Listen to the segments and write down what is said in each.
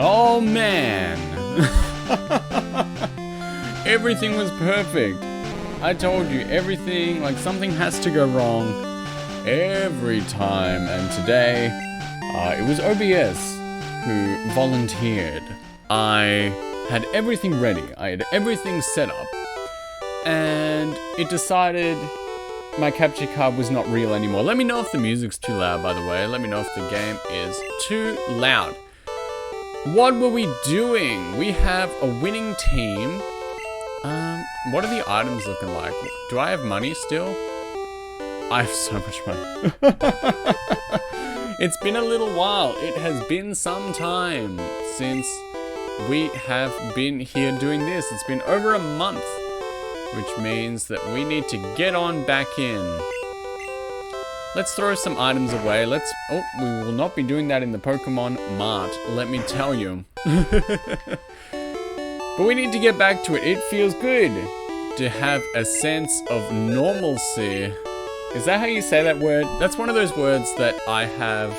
Oh man! Everything was perfect. I told you, everything, like something has to go wrong every time. And today, it was OBS who volunteered. I had everything ready. I had everything set up. And it decided my capture card was not real anymore. Let me know if the music's too loud, by the way. Let me know if the game is too loud. What were we doing? We have a winning team. What are the items looking like? Do I have money still? I have so much money. It's been a little while. It has been some time since we have been here doing this. It's been over a month, which means that we need to get on back in. Let's throw some items away. Oh, we will not be doing that in the Pokemon Mart, let me tell you. But we need to get back to it. It feels good to have a sense of normalcy. Is that how you say that word? That's one of those words that I have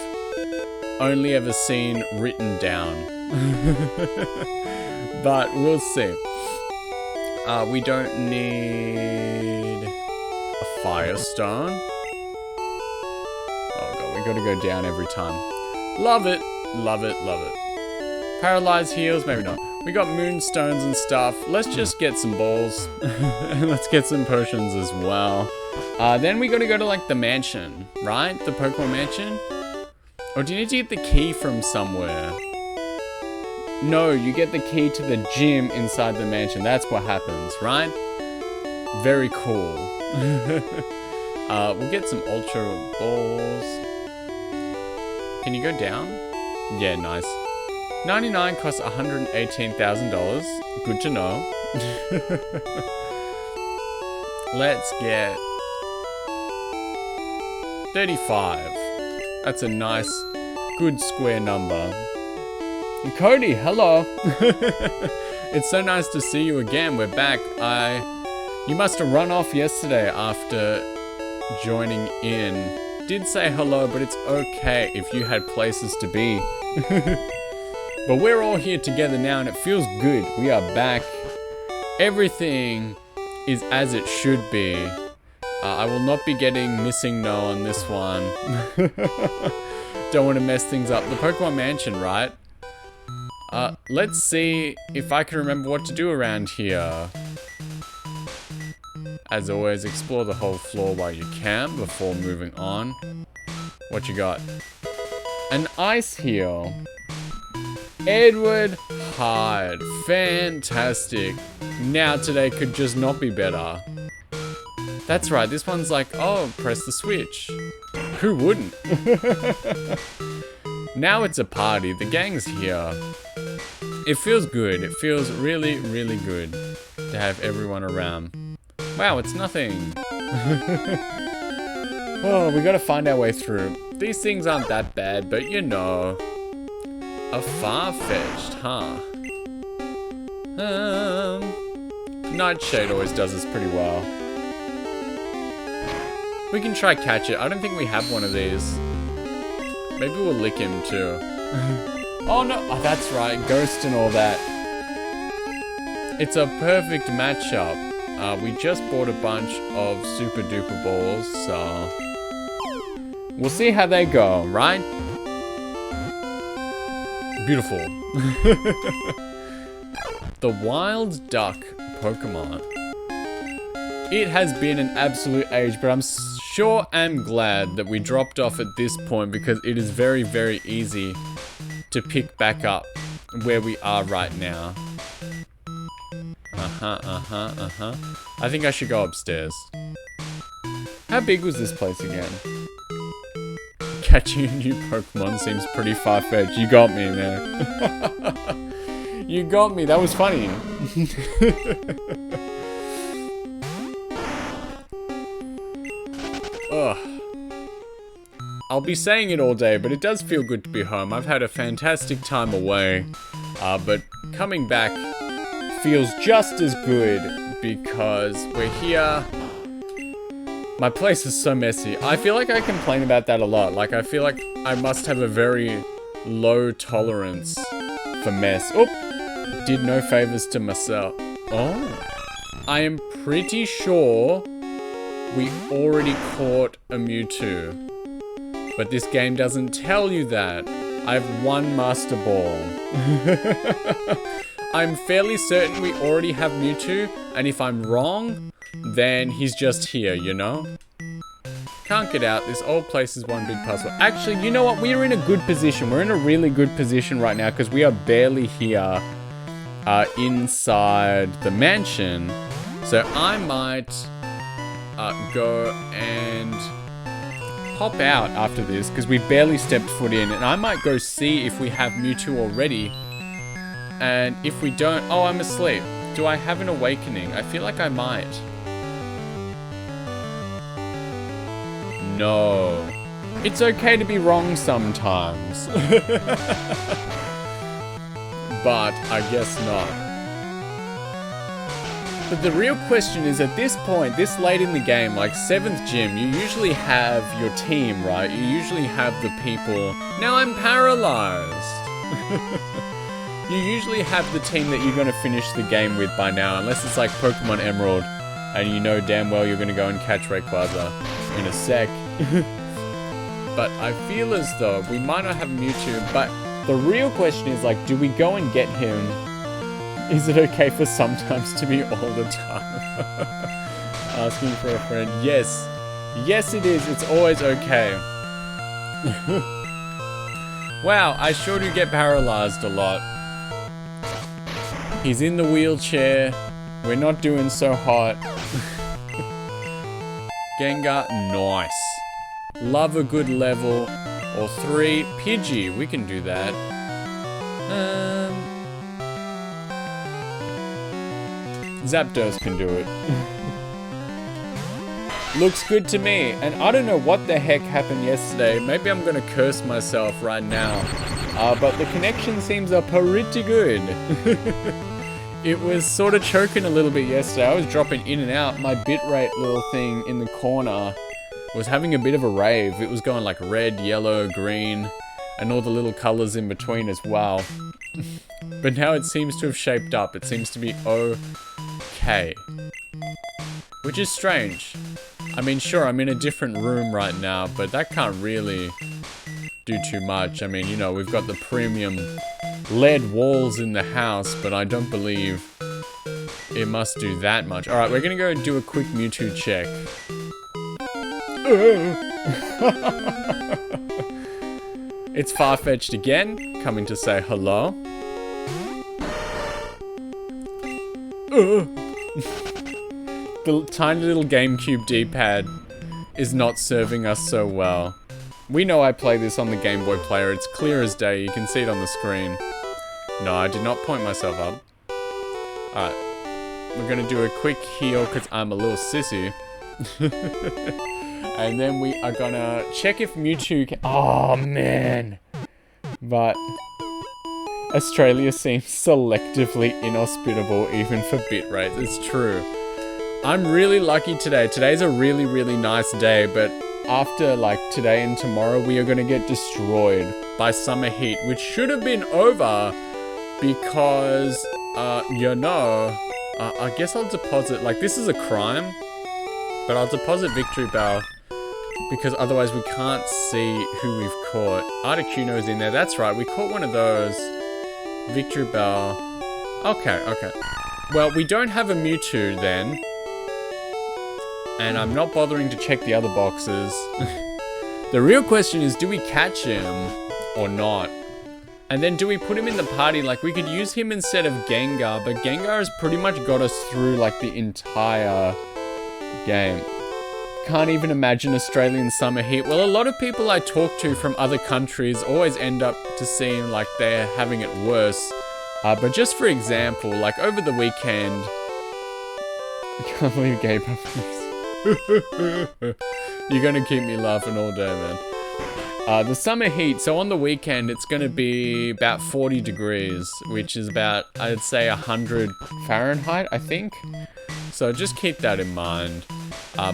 only ever seen written down. But we'll see. We don't need a Firestone. Oh god, we gotta go down every time. Love it, love it, love it. Paralyzed heals, maybe not. We got moonstones and stuff. Let's just get some balls. Let's get some potions as well. Then we gotta go to like the mansion, right? The Pokemon mansion? Or do you need to get the key from somewhere? No, you get the key to the gym inside the mansion. That's what happens, right? Very cool. We'll get some ultra balls. Can you go down? Yeah, nice. 99 costs $118,000. Good to know. Let's get 35. That's a nice, good square number. And Cody, hello. It's so nice to see you again. We're back. You must have run off yesterday after joining in. Did say hello, but it's okay if you had places to be. But we're all here together now and it feels good. We are back. Everything is as it should be. I will not be getting missing no on this one. Don't want to mess things up. The Pokemon Mansion, right? Let's see if I can remember what to do around here. As always, explore the whole floor while you can before moving on. What you got? An ice heal. Edward Hyde. Fantastic. Now today could just not be better. That's right, this one's like, oh, press the switch. Who wouldn't? Now it's a party. The gang's here. It feels good. It feels really, really good to have everyone around. Wow, it's nothing. Oh, we gotta find our way through. These things aren't that bad, but you know. A far-fetched, huh? Nightshade always does this pretty well. We can try catch it. I don't think we have one of these. Maybe we'll lick him too. Oh no, oh, that's right, ghost and all that. It's a perfect matchup. We just bought a bunch of super duper balls, so we'll see how they go, right? Beautiful. The wild duck Pokemon. It has been an absolute age, but I'm sure I'm glad that we dropped off at this point because it is very, very easy to pick back up where we are right now. I think I should go upstairs. How big was this place again? Catching a new Pokemon seems pretty far-fetched. You got me, man. You got me. That was funny. Ugh. I'll be saying it all day, but it does feel good to be home. I've had a fantastic time away, but coming back feels just as good because we're here. My place is so messy. I feel like I complain about that a lot. Like, I feel like I must have a very low tolerance for mess. Oop! Did no favors to myself. Oh. I am pretty sure we already caught a Mewtwo. But this game doesn't tell you that. I have one Master Ball. I'm fairly certain we already have Mewtwo, and if I'm wrong, then he's just here, you know? Can't get out. This old place is one big puzzle. Actually, you know what? We're in a good position. We're in a really good position right now because we are barely here inside the mansion. So I might go and hop out after this because we barely stepped foot in, and I might go see if we have Mewtwo already. And if we don't... Oh, I'm asleep. Do I have an awakening? I feel like I might. No. It's okay to be wrong sometimes. But I guess not. But the real question is, at this point, this late in the game, like 7th gym, you usually have your team, right? You usually have the people... Now I'm paralyzed! You usually have the team that you're going to finish the game with by now, unless it's like Pokemon Emerald, and you know damn well you're going to go and catch Rayquaza in a sec. But I feel as though we might not have Mewtwo, but the real question is, like, do we go and get him? Is it okay for sometimes to be all the time? Asking for a friend. Yes. Yes, it is. It's always okay. Wow, I sure do get paralyzed a lot. He's in the wheelchair. We're not doing so hot. Gengar, nice. Love a good level. Or 3. Pidgey, we can do that. Zapdos can do it. Looks good to me. And I don't know what the heck happened yesterday. Maybe I'm gonna curse myself right now. But the connection seems pretty good. It was sort of choking a little bit yesterday. I was dropping in and out. My bitrate little thing in the corner was having a bit of a rave. It was going like red, yellow, green, and all the little colors in between as well. But now it seems to have shaped up. It seems to be okay. Which is strange. I mean, sure, I'm in a different room right now, but that can't really do too much. I mean, you know, we've got the premium LED walls in the house, but I don't believe it must do that much. Alright, we're gonna go do a quick Mewtwo check. It's Farfetch'd again, coming to say hello. The tiny little GameCube D-pad is not serving us so well. We know I play this on the Game Boy Player. It's clear as day. You can see it on the screen. No, I did not point myself up. Alright. We're gonna do a quick heal because I'm a little sissy. And then we are gonna check if Mewtwo can... Oh, man. But Australia seems selectively inhospitable even for bitrate. It's true. I'm really lucky today. Today's a really, really nice day, but after like today and tomorrow, we are gonna get destroyed by summer heat, which should have been over because, you know, I guess I'll deposit, like this is a crime, but I'll deposit Victory Bell because otherwise we can't see who we've caught. Articuno's in there, that's right, we caught one of those. Victory Bell. Okay, okay. Well, we don't have a Mewtwo then. And I'm not bothering to check the other boxes. The real question is, do we catch him or not? And then do we put him in the party? Like, we could use him instead of Gengar, but Gengar has pretty much got us through, like, the entire game. Can't even imagine Australian summer heat. Well, a lot of people I talk to from other countries always end up to seem like they're having it worse. But just for example, like, over the weekend... I can't believe gay puppies. You're gonna keep me laughing all day, man. The summer heat, so on the weekend it's gonna be about 40 degrees, which is about, I'd say 100 Fahrenheit, I think. So just keep that in mind.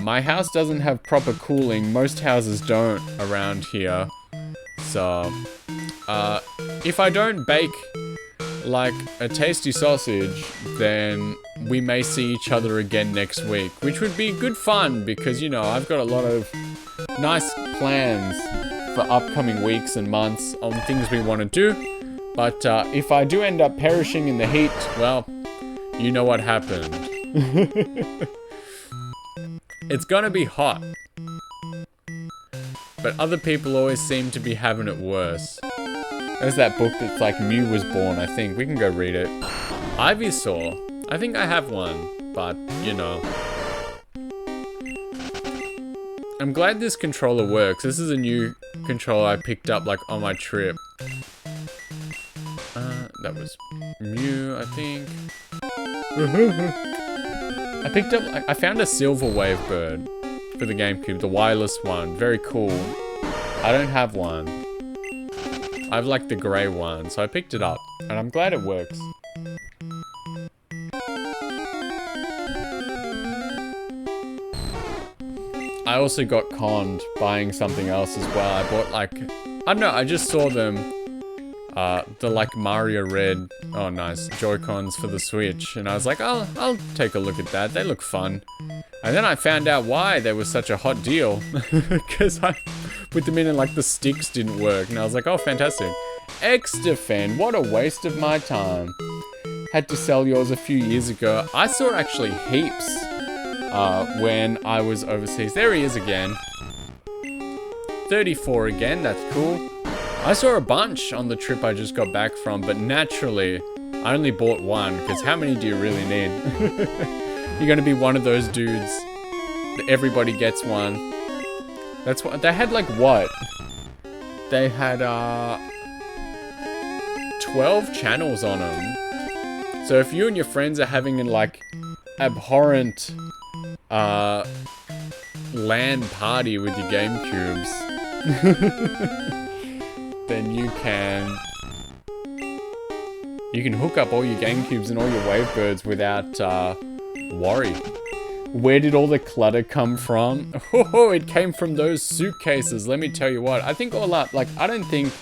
My house doesn't have proper cooling. Most houses don't around here. So, if I don't bake like a tasty sausage, then we may see each other again next week, which would be good fun because, you know, I've got a lot of nice plans for upcoming weeks and months on things we want to do. But if I do end up perishing in the heat, well, you know what happened. It's gonna be hot. But other people always seem to be having it worse. There's that book that's like Mew was born, I think. We can go read it. Ivysaur. I think I have one, but, you know. I'm glad this controller works. This is a new controller I picked up, like, on my trip. That was Mew, I think. I picked up, I found a silver wave bird for the GameCube, the wireless one. Very cool. I don't have one. I have like the grey one, so I picked it up, and I'm glad it works. I also got conned buying something else as well. I bought like, I don't know, I just saw them. The like Mario Red, oh nice, Joy-Cons for the Switch. And I was like, I'll take a look at that. They look fun. And then I found out why they were such a hot deal. Because I put them in and like the sticks didn't work. And I was like, oh, fantastic. X-Defend, what a waste of my time. Had to sell yours a few years ago. I saw actually heaps when I was overseas. There he is again. 34 again, that's cool. I saw a bunch on the trip I just got back from, but naturally, I only bought one, because how many do you really need? You're gonna be one of those dudes that everybody gets one. That's what, they had like what? They had 12 channels on them. So if you and your friends are having an like abhorrent LAN party with your GameCubes, then you can hook up all your GameCubes and all your Wavebirds without worry. Where did all the clutter come from? Oh, it came from those suitcases. Let me tell you what. I think all up, like, I don't think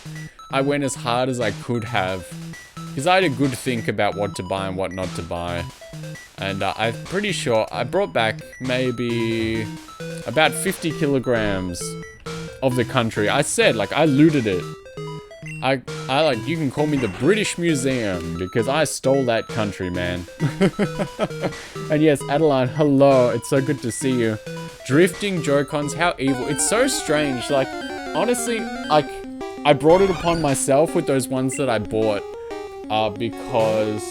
I went as hard as I could have, because I had a good think about what to buy and what not to buy. And I'm pretty sure I brought back maybe about 50 kilograms of the country. I said, like, I looted it. I like, you can call me the British Museum, because I stole that country, man. And yes, Adeline, hello, it's so good to see you. Drifting Joy-Cons, how evil. It's so strange, like, honestly, like, I brought it upon myself with those ones that I bought, because,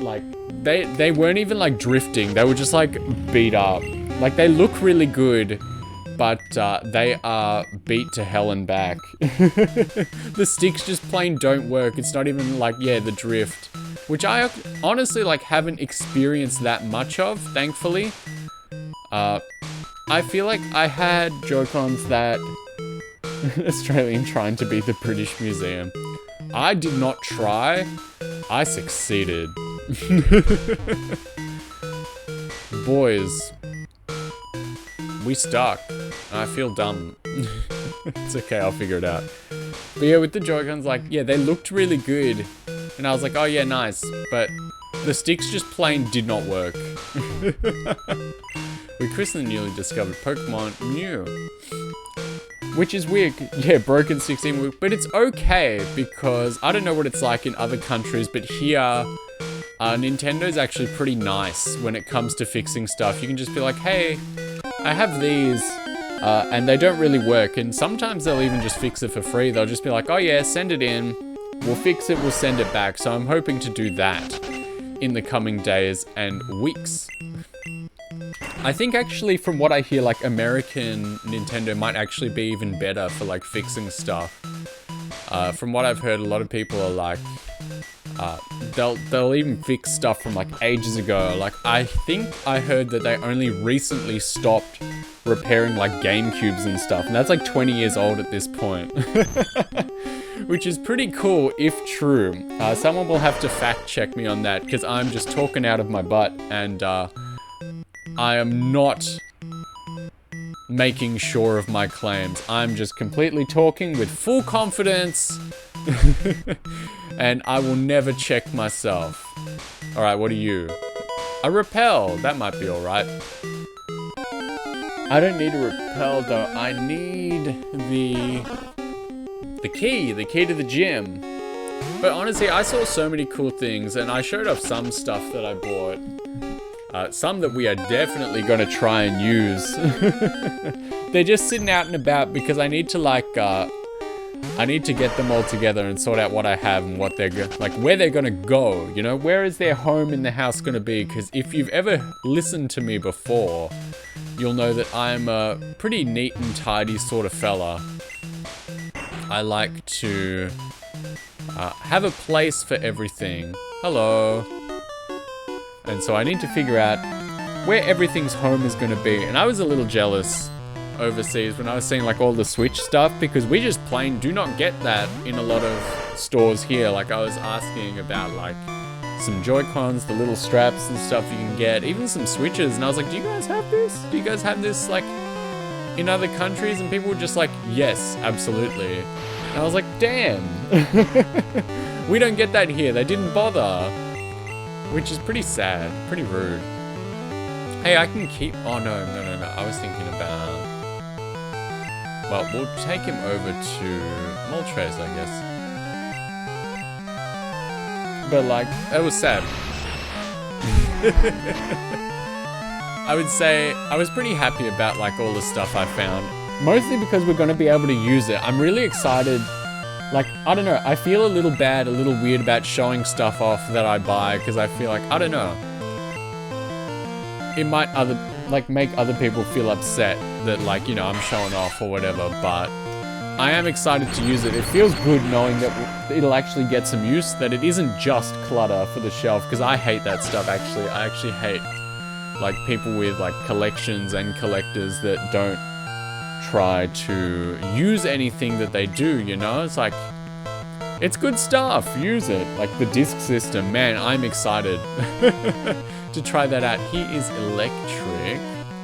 like, they weren't even, like, drifting, they were just, like, beat up. Like, they look really good, but they are beat to hell and back. The sticks just plain don't work. It's not even like, yeah, the drift, which I honestly like haven't experienced that much of, thankfully. I feel like I had Joy-Cons that Australian trying to be the British Museum. I did not try. I succeeded. Boys, we stuck. I feel dumb. It's okay, I'll figure it out. But yeah, with the Joy-Cons, like, yeah, they looked really good. And I was like, oh yeah, nice. But the sticks just plain did not work. We christened the newly discovered Pokemon Mew. Which is weird. Yeah, broken 16 week. But it's okay, because I don't know what it's like in other countries, but here, Nintendo's actually pretty nice when it comes to fixing stuff. You can just be like, hey, I have these, and they don't really work, and sometimes they'll even just fix it for free. They'll just be like, oh yeah, send it in, we'll fix it, we'll send it back. So I'm hoping to do that in the coming days and weeks. I think actually, from what I hear, like, American Nintendo might actually be even better for, like, fixing stuff. From what I've heard, a lot of people are like, they'll even fix stuff from like ages ago. Like, I think I heard that they only recently stopped repairing like GameCubes and stuff, and that's like 20 years old at this point. Which is pretty cool if true. Someone will have to fact check me on that, because I'm just talking out of my butt, and I am not making sure of my claims. I'm just completely talking with full confidence. And I will never check myself. Alright, what are you? A repel. That might be alright. I don't need a repel though. I need the key to the gym. But honestly, I saw so many cool things and I showed off some stuff that I bought. Some that we are definitely going to try and use. They're just sitting out and about because I need to I need to get them all together and sort out what I have and what they're where they're gonna go, you know? Where is their home in the house gonna be? Because if you've ever listened to me before, you'll know that I'm a pretty neat and tidy sort of fella. I like to have a place for everything. Hello. And so I need to figure out where everything's home is gonna be. And I was a little jealous overseas when I was seeing like all the Switch stuff, because we just plain do not get that in a lot of stores here. Like I was asking about like some Joy-Cons, the little straps and stuff you can get, even some Switches, and I was like, do you guys have this? Do you guys have this like in other countries? And people were just like, yes, absolutely. And I was like, damn. We don't get that here. They didn't bother, which is pretty sad, pretty rude. Hey, I can keep, oh no, I was thinking about, well, we'll take him over to Moltres, I guess. But like, that was sad. I would say I was pretty happy about like all the stuff I found. Mostly because we're going to be able to use it. I'm really excited. Like, I don't know, I feel a little bad, a little weird about showing stuff off that I buy, because I feel like, I don't know, it might make other people feel upset that like, you know, I'm showing off or whatever, but I am excited to use it. It feels good knowing that it'll actually get some use, that it isn't just clutter for the shelf, because I hate that stuff actually. I actually hate like people with like collections and collectors that don't try to use anything that they do, you know? It's like, it's good stuff, use it. Like the disc system, man, I'm excited to try that out. He is electric.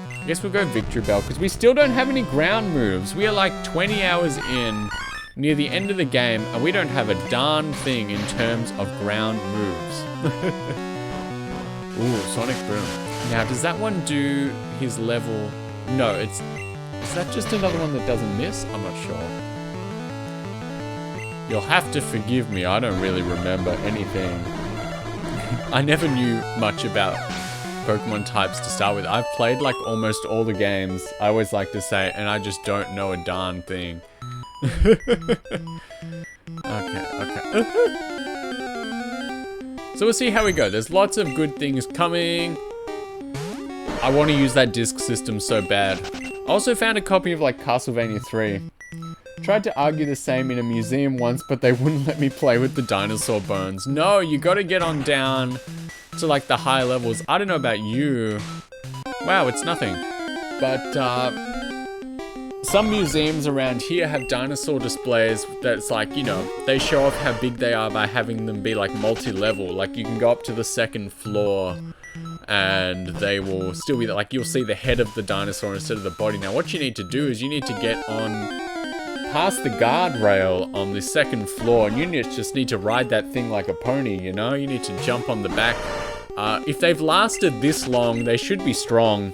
I guess we'll go Victory Bell, because we still don't have any ground moves. We are like 20 hours in, near the end of the game, and we don't have a darn thing in terms of ground moves. Ooh, Sonic Boom. Now, does that one do his level? No, is that just another one that doesn't miss? I'm not sure. You'll have to forgive me, I don't really remember anything. I never knew much about Pokemon types to start with. I've played like almost all the games, I always like to say, and I just don't know a darn thing. Okay. So we'll see how we go. There's lots of good things coming. I want to use that disc system so bad. I also found a copy of like Castlevania 3. Tried to argue the same in a museum once, but they wouldn't let me play with the dinosaur bones. No, you gotta get on down to like the high levels. I don't know about you. Wow, it's nothing. But some museums around here have dinosaur displays that's like, you know, they show off how big they are by having them be like multi-level. Like you can go up to the second floor and they will still be like, you'll see the head of the dinosaur instead of the body. Now what you need to do is you need to get on past the guardrail on the second floor, and you just need to ride that thing like a pony, you know? You need to jump on the back. If they've lasted this long, they should be strong.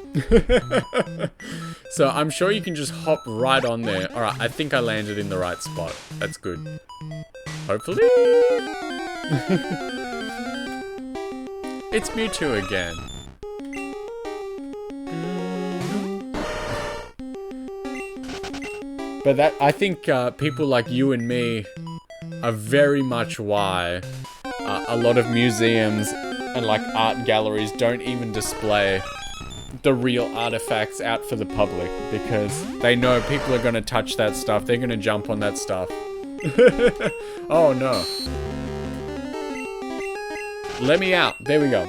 So I'm sure you can just hop right on there. Alright, I think I landed in the right spot. That's good. Hopefully. It's Mewtwo again. But that, I think people like you and me are very much why a lot of museums and like art galleries don't even display the real artifacts out for the public, because they know people are going to touch that stuff. They're going to jump on that stuff. Oh no. Let me out. There we go.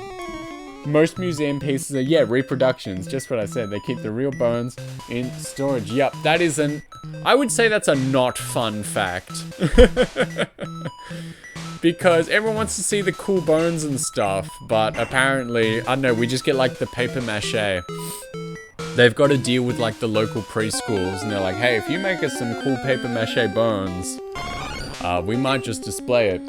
Most museum pieces are, yeah, reproductions. Just what I said. They keep the real bones in storage. Yep, that is I would say that's a not fun fact. Because everyone wants to see the cool bones and stuff, but apparently, I don't know, we just get like the paper mache. They've got to deal with like the local preschools, and they're like, hey, if you make us some cool paper mache bones, we might just display it.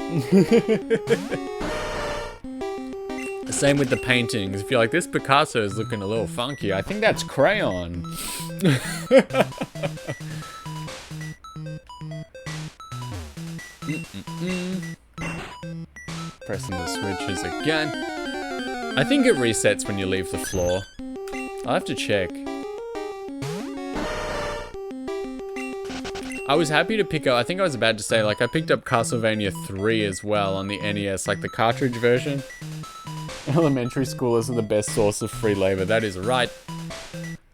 Same with the paintings. If you're like, this Picasso is looking a little funky, I think that's crayon. Pressing the switches again. I think it resets when you leave the floor. I'll have to check. I was happy to pick up, I think I was about to say, like, I picked up Castlevania 3 as well on the NES, like the cartridge version. Elementary schoolers are the best source of free labor, that is right.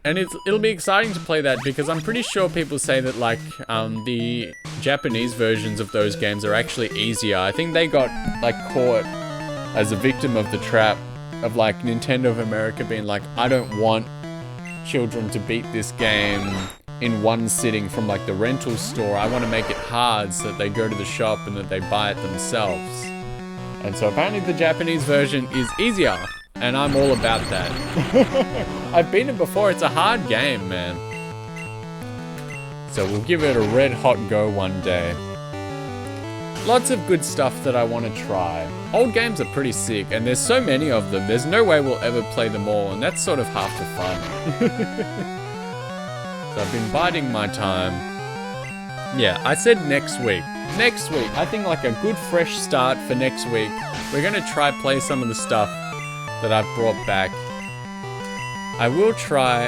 And it'll be exciting to play that because I'm pretty sure people say that, like, the Japanese versions of those games are actually easier. I think they got, like, caught as a victim of the trap of, like, Nintendo of America being like, I don't want children to beat this game in one sitting from, like, the rental store. I want to make it hard so that they go to the shop and that they buy it themselves. And so apparently the Japanese version is easier, and I'm all about that. I've beaten it before, it's a hard game, man. So we'll give it a red hot go one day. Lots of good stuff that I want to try. Old games are pretty sick, and there's so many of them, there's no way we'll ever play them all, and that's sort of half the fun. So I've been biding my time. Yeah, I said next week. Next week, I think like a good fresh start for next week. We're gonna try play some of the stuff that I've brought back. I will try,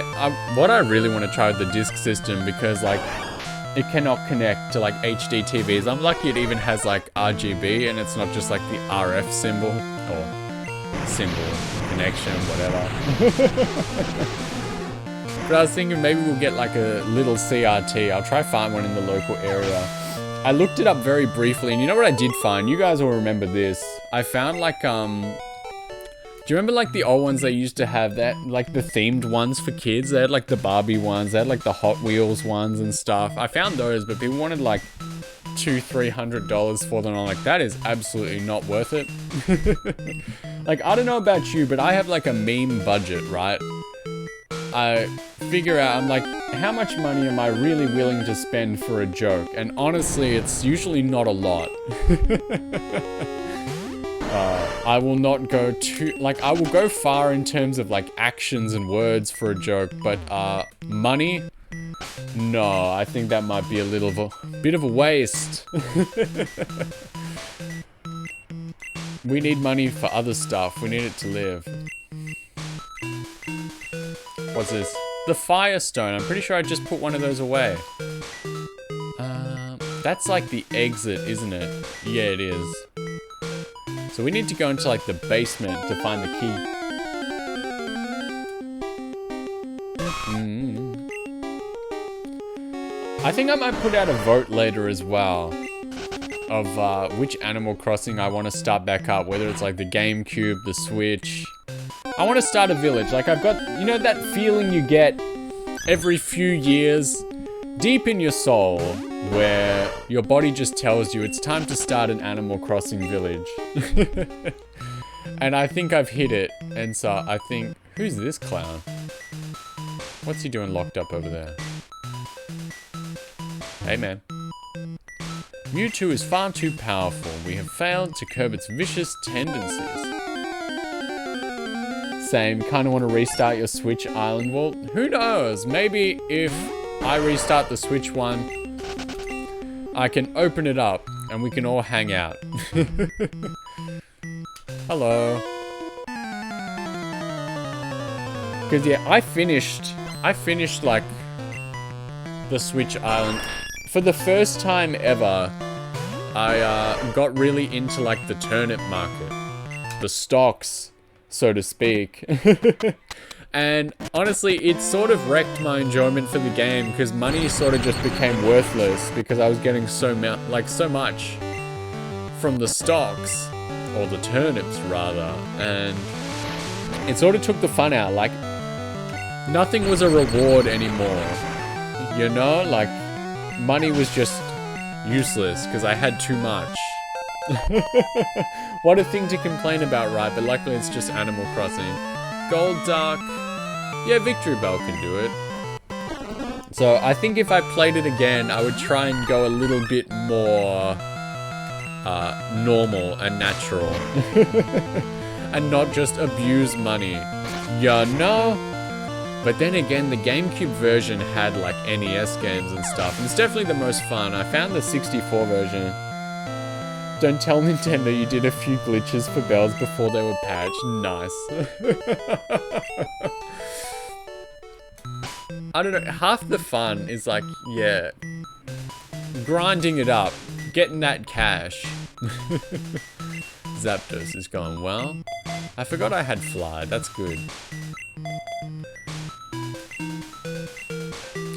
what I really want to try with the disc system, because like, it cannot connect to like HD TVs. I'm lucky it even has like RGB and it's not just like the RF symbol, or symbol, connection, whatever. But I was thinking maybe we'll get like a little CRT. I'll try find one in the local area. I looked it up very briefly, and you know what I did find? You guys will remember this. I found like, do you remember like the old ones they used to have that, like the themed ones for kids? They had like the Barbie ones, they had like the Hot Wheels ones and stuff. I found those, but people wanted like $200-300 for them. I'm like, that is absolutely not worth it. Like, I don't know about you, but I have like a meme budget, right? I figure out, I'm like, how much money am I really willing to spend for a joke? And honestly, it's usually not a lot. I will not go too, like, I will go far in terms of like actions and words for a joke, but money? No, I think that might be a bit of a waste. We need money for other stuff. We need it to live. What's this? The Firestone. I'm pretty sure I just put one of those away. That's like the exit, isn't it? Yeah, it is. So we need to go into like the basement to find the key. I think I might put out a vote later as well of which Animal Crossing I want to start back up, whether it's like the GameCube, the Switch. I want to start a village. Like, I've got, you know, that feeling you get every few years deep in your soul where your body just tells you it's time to start an Animal Crossing village. And I think I've hit it. And so I think, who's this clown? What's he doing locked up over there? Hey, man. Mewtwo is far too powerful. We have failed to curb its vicious tendencies. Same, kind of want to restart your Switch Island. Well, who knows? Maybe if I restart the Switch one, I can open it up and we can all hang out. Hello. Because yeah, I finished like the Switch Island. For the first time ever, I got really into like the turnip market. The stocks, so to speak. And honestly, it sort of wrecked my enjoyment for the game because money sort of just became worthless because I was getting so much from the stocks, or the turnips rather, and it sort of took the fun out. Like, nothing was a reward anymore, you know? Like, money was just useless because I had too much. What a thing to complain about, right? But luckily it's just Animal Crossing. Gold Duck. Yeah, Victory Bell can do it. So I think if I played it again, I would try and go a little bit more normal and natural. And not just abuse money. You know? But then again, the GameCube version had like NES games and stuff. And it's definitely the most fun. I found the 64 version. Don't tell Nintendo you did a few glitches for bells before they were patched. Nice. I don't know, half the fun is like, yeah, grinding it up, getting that cash. Zapdos is going well. I forgot I had Fly, that's good.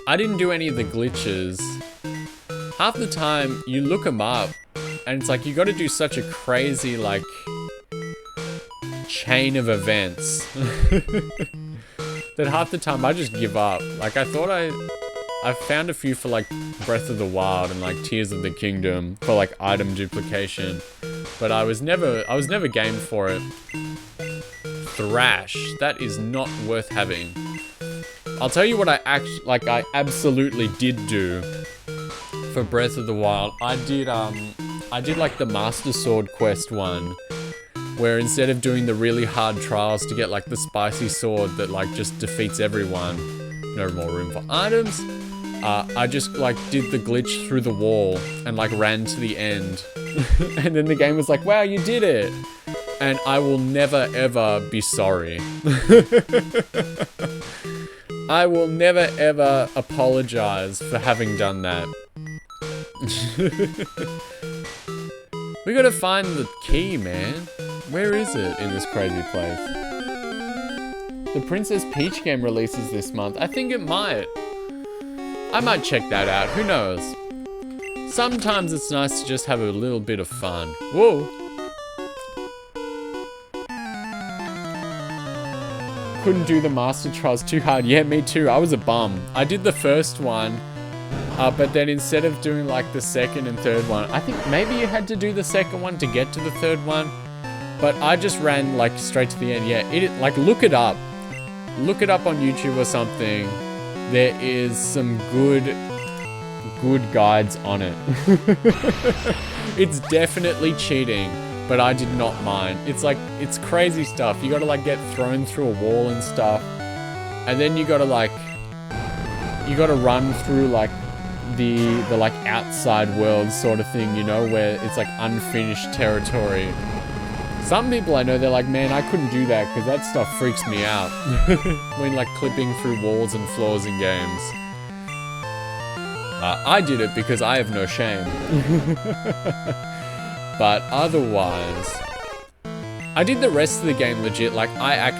I didn't do any of the glitches. Half the time, you look them up, and it's like, you gotta do such a crazy, like, chain of events. That half the time, I just give up. Like, I thought I found a few for, like, Breath of the Wild and, like, Tears of the Kingdom for, like, item duplication. But I was never game for it. Thrash. That is not worth having. I'll tell you what I absolutely did do for Breath of the Wild. I did like the Master Sword quest one, where instead of doing the really hard trials to get like the spicy sword that like just defeats everyone, no more room for items, I just like did the glitch through the wall and like ran to the end. And then the game was like, wow, you did it. And I will never ever be sorry. I will never ever apologize for having done that. We gotta find the key, man. Where is it in this crazy place? The Princess Peach game releases this month. I think it might. I might check that out, who knows? Sometimes it's nice to just have a little bit of fun. Whoa. Couldn't do the Master Trials too hard. Yeah, me too. I was a bum. I did the first one, but then instead of doing like the second and third one, I think maybe you had to do the second one to get to the third one. But I just ran like straight to the end. Yeah, like look it up. Look it up on YouTube or something. There is some good guides on it. It's definitely cheating. But I did not mind. It's like, it's crazy stuff. You gotta like get thrown through a wall and stuff. And then you gotta like, you gotta run through like the like outside world sort of thing, you know, where it's like unfinished territory. Some people I know, they're like, man, I couldn't do that because that stuff freaks me out. When like clipping through walls and floors in games. I did it because I have no shame. But otherwise, I did the rest of the game legit. Like, I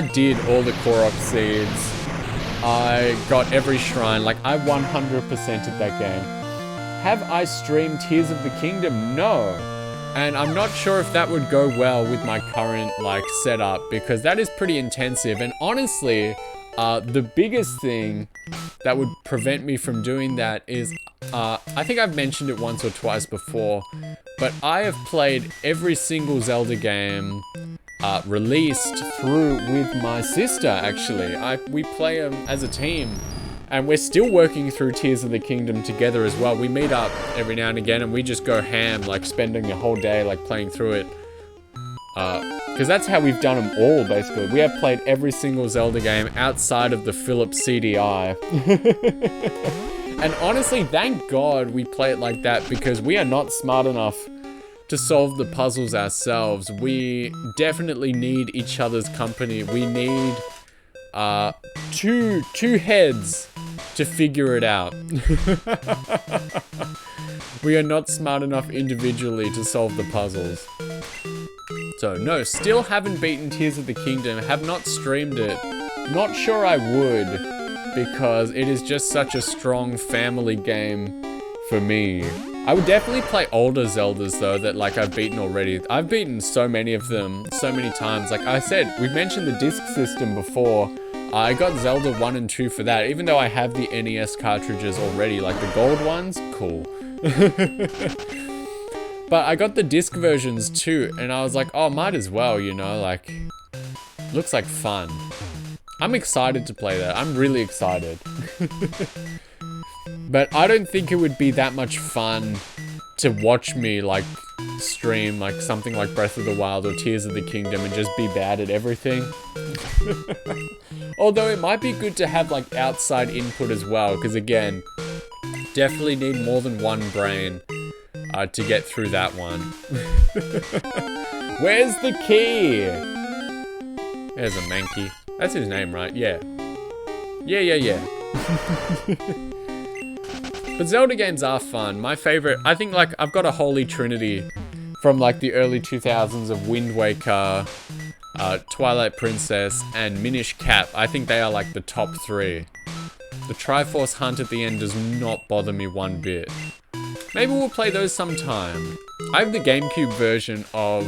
did all the Korok seeds. I got every shrine. Like, I 100%ed that game. Have I streamed Tears of the Kingdom? No. And I'm not sure if that would go well with my current, like, setup, because that is pretty intensive. And honestly, the biggest thing that would prevent me from doing that is, I think I've mentioned it once or twice before, but I have played every single Zelda game released through with my sister, actually. We play them as a team, and we're still working through Tears of the Kingdom together as well. We meet up every now and again, and we just go ham, like spending a whole day like playing through it. Because that's how we've done them all, basically. We have played every single Zelda game outside of the Philips CDI. And honestly, thank God we play it like that, because we are not smart enough to solve the puzzles ourselves. We definitely need each other's company. We need two heads to figure it out. We are not smart enough individually to solve the puzzles. So no, still haven't beaten Tears of the Kingdom, have not streamed it. Not sure I would, because it is just such a strong family game for me. I would definitely play older Zeldas though, that like I've beaten already. I've beaten so many of them, so many times. Like I said, we mentioned the disc system before. I got Zelda 1 and 2 for that, even though I have the NES cartridges already, like the gold ones, cool. But I got the disc versions too, and I was like, oh, might as well, you know, like, looks like fun. I'm excited to play that. I'm really excited. But I don't think it would be that much fun to watch me, like, stream, like, something like Breath of the Wild or Tears of the Kingdom and just be bad at everything. Although it might be good to have, like, outside input as well, because, again, definitely need more than one brain to get through that one. Where's the key? There's a Mankey. That's his name, right? Yeah. Yeah. But Zelda games are fun. My favorite, I think, like, I've got a holy trinity from, like, the early 2000s of Wind Waker, Twilight Princess, and Minish Cap. I think they are, like, the top 3. The Triforce Hunt at the end does not bother me one bit. Maybe we'll play those sometime. I have the GameCube version of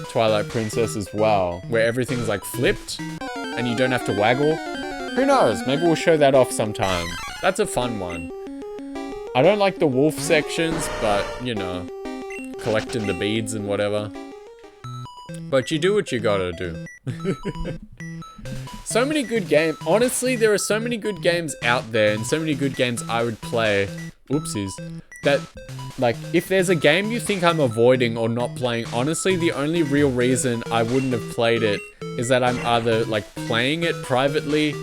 Twilight Princess as well, where everything's, like, flipped, and you don't have to waggle. Who knows? Maybe we'll show that off sometime. That's a fun one. I don't like the wolf sections, but, you know, collecting the beads and whatever. But you do what you gotta do. So many good games. Honestly, there are so many good games out there, and so many good games I would play. Oopsies. That, like, if there's a game you think I'm avoiding or not playing, honestly, the only real reason I wouldn't have played it is that I'm either, like, playing it privately,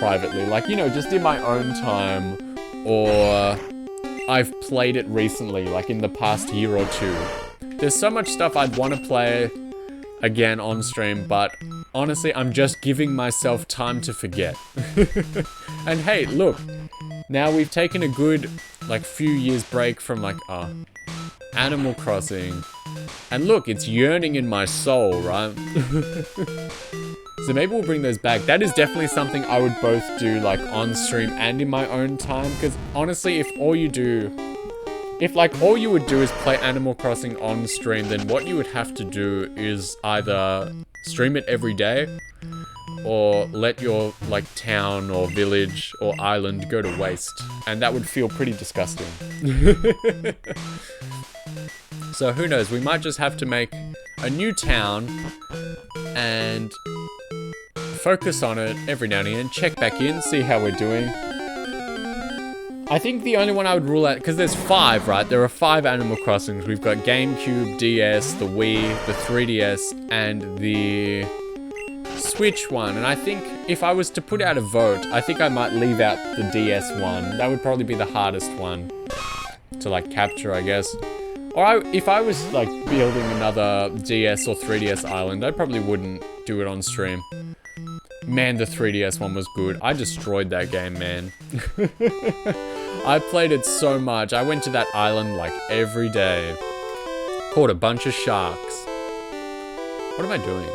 like, you know, just in my own time, or I've played it recently, like in the past year or two. There's so much stuff I'd want to play again on stream, but honestly, I'm just giving myself time to forget. And hey, look, now we've taken a good, like, few years break from, like, Animal Crossing. And look, it's yearning in my soul, right? So maybe we'll bring those back. That is definitely something I would both do, like, on stream and in my own time. Because honestly, if all you would do is play Animal Crossing on stream, then what you would have to do is either stream it every day, or let your, like, town or village or island go to waste. And that would feel pretty disgusting. So who knows, we might just have to make a new town and focus on it every now and again, check back in, see how we're doing. I think the only one I would rule out, because there's 5, right? There are 5 Animal Crossings. We've got GameCube, DS, the Wii, the 3DS, and the Switch one. And I think if I was to put out a vote, I think I might leave out the DS one. That would probably be the hardest one to, like, capture, I guess. Or if I was, like, building another DS or 3DS island, I probably wouldn't do it on stream. Man, the 3DS one was good. I destroyed that game, man. I played it so much. I went to that island, like, every day. Caught a bunch of sharks. What am I doing?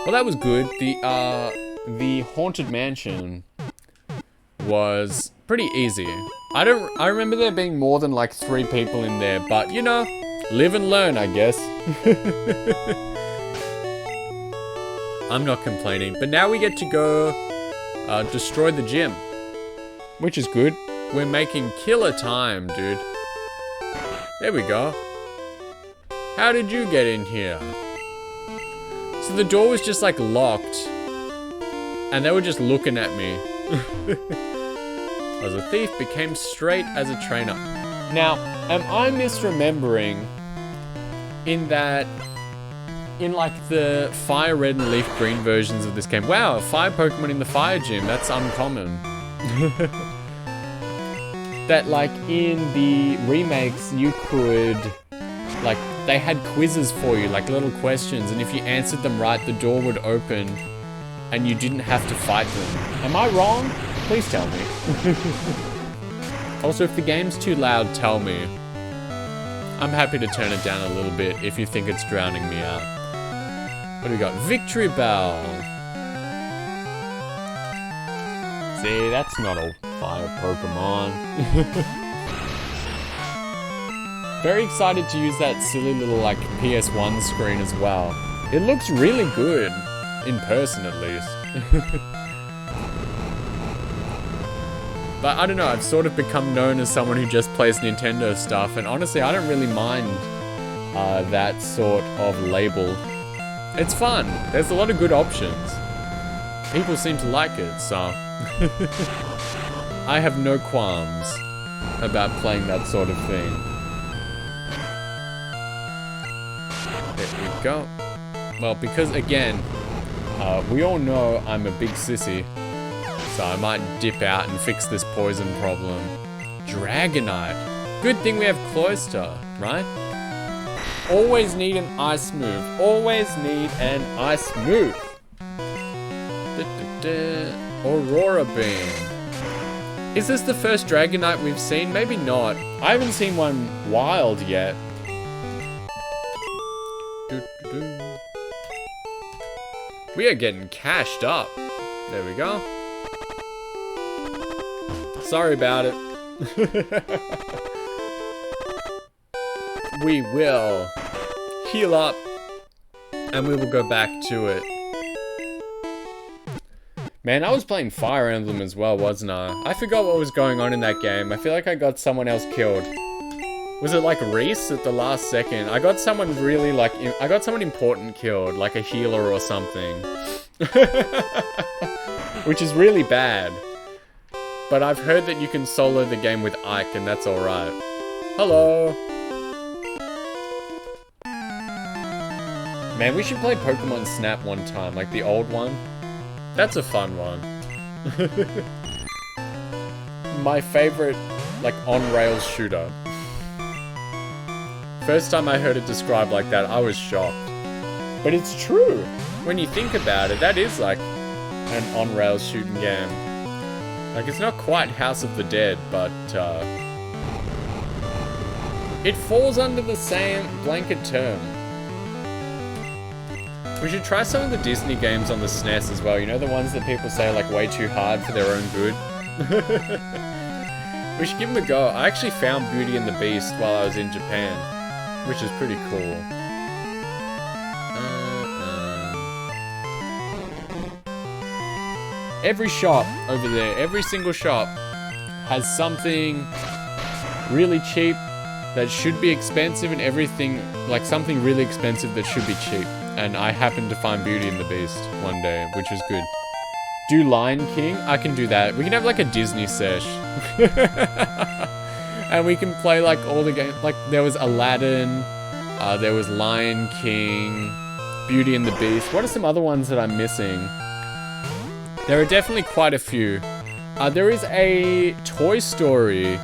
Well, that was good. The Haunted Mansion was pretty easy. I remember there being more than, like, 3 people in there, but, you know, live and learn, I guess. I'm not complaining. But now we get to go destroy the gym, which is good. We're making killer time, dude. There we go. How did you get in here? So the door was just, like, locked, and they were just looking at me. As a thief, became straight as a trainer. Now, am I misremembering in that, in, like, the Fire Red and Leaf Green versions of this game? Wow, 5 Pokemon in the Fire Gym, that's uncommon. That, like, in the remakes, you could, like, they had quizzes for you, like little questions, and if you answered them right, the door would open, and you didn't have to fight them. Am I wrong? Please tell me. Also, if the game's too loud, tell me. I'm happy to turn it down a little bit if you think it's drowning me out. What do we got? Victory Bell. See, that's not a fire Pokemon. Very excited to use that silly little, like, PS1 screen as well. It looks really good. In person, at least. But I don't know, I've sort of become known as someone who just plays Nintendo stuff, and honestly, I don't really mind that sort of label. It's fun. There's a lot of good options. People seem to like it, so... I have no qualms. about playing that sort of thing. There we go. Well, because again, we all know I'm a big sissy, so I might dip out and fix this poison problem. Dragonite. Good thing we have Cloyster, right? Always need an ice move. Always need an ice move. Aurora Beam. Is this the first Dragonite we've seen? Maybe not. I haven't seen one wild yet. We are getting cashed up. There we go. Sorry about it. We will heal up and we will go back to it. Man, I was playing Fire Emblem as well, wasn't I? I forgot what was going on in that game. I feel like I got someone else killed. Was it like Reese at the last second? I got someone really like, I got someone important killed, like a healer or something. Which is really bad. But I've heard that you can solo the game with Ike and that's alright. Hello. Man, we should play Pokemon Snap one time, like the old one. That's a fun one. My favorite, like, on-rails shooter. First time I heard it described like that, I was shocked. But it's true. When you think about it, that is like an on-rails shooting game. Like, it's not quite House of the Dead, but it falls under the same blanket term. We should try some of the Disney games on the SNES as well. You know, the ones that people say are like way too hard for their own good? We should give them a go. I actually found Beauty and the Beast while I was in Japan, which is pretty cool. Every shop over there, every single shop has something really cheap that should be expensive and everything, like something really expensive that should be cheap. And I happened to find Beauty and the Beast one day, which was good. Do Lion King? I can do that. We can have like a Disney sesh. And we can play like all the games. Like there was Aladdin, there was Lion King, Beauty and the Beast. What are some other ones that I'm missing? There are definitely quite a few. There is a Toy Story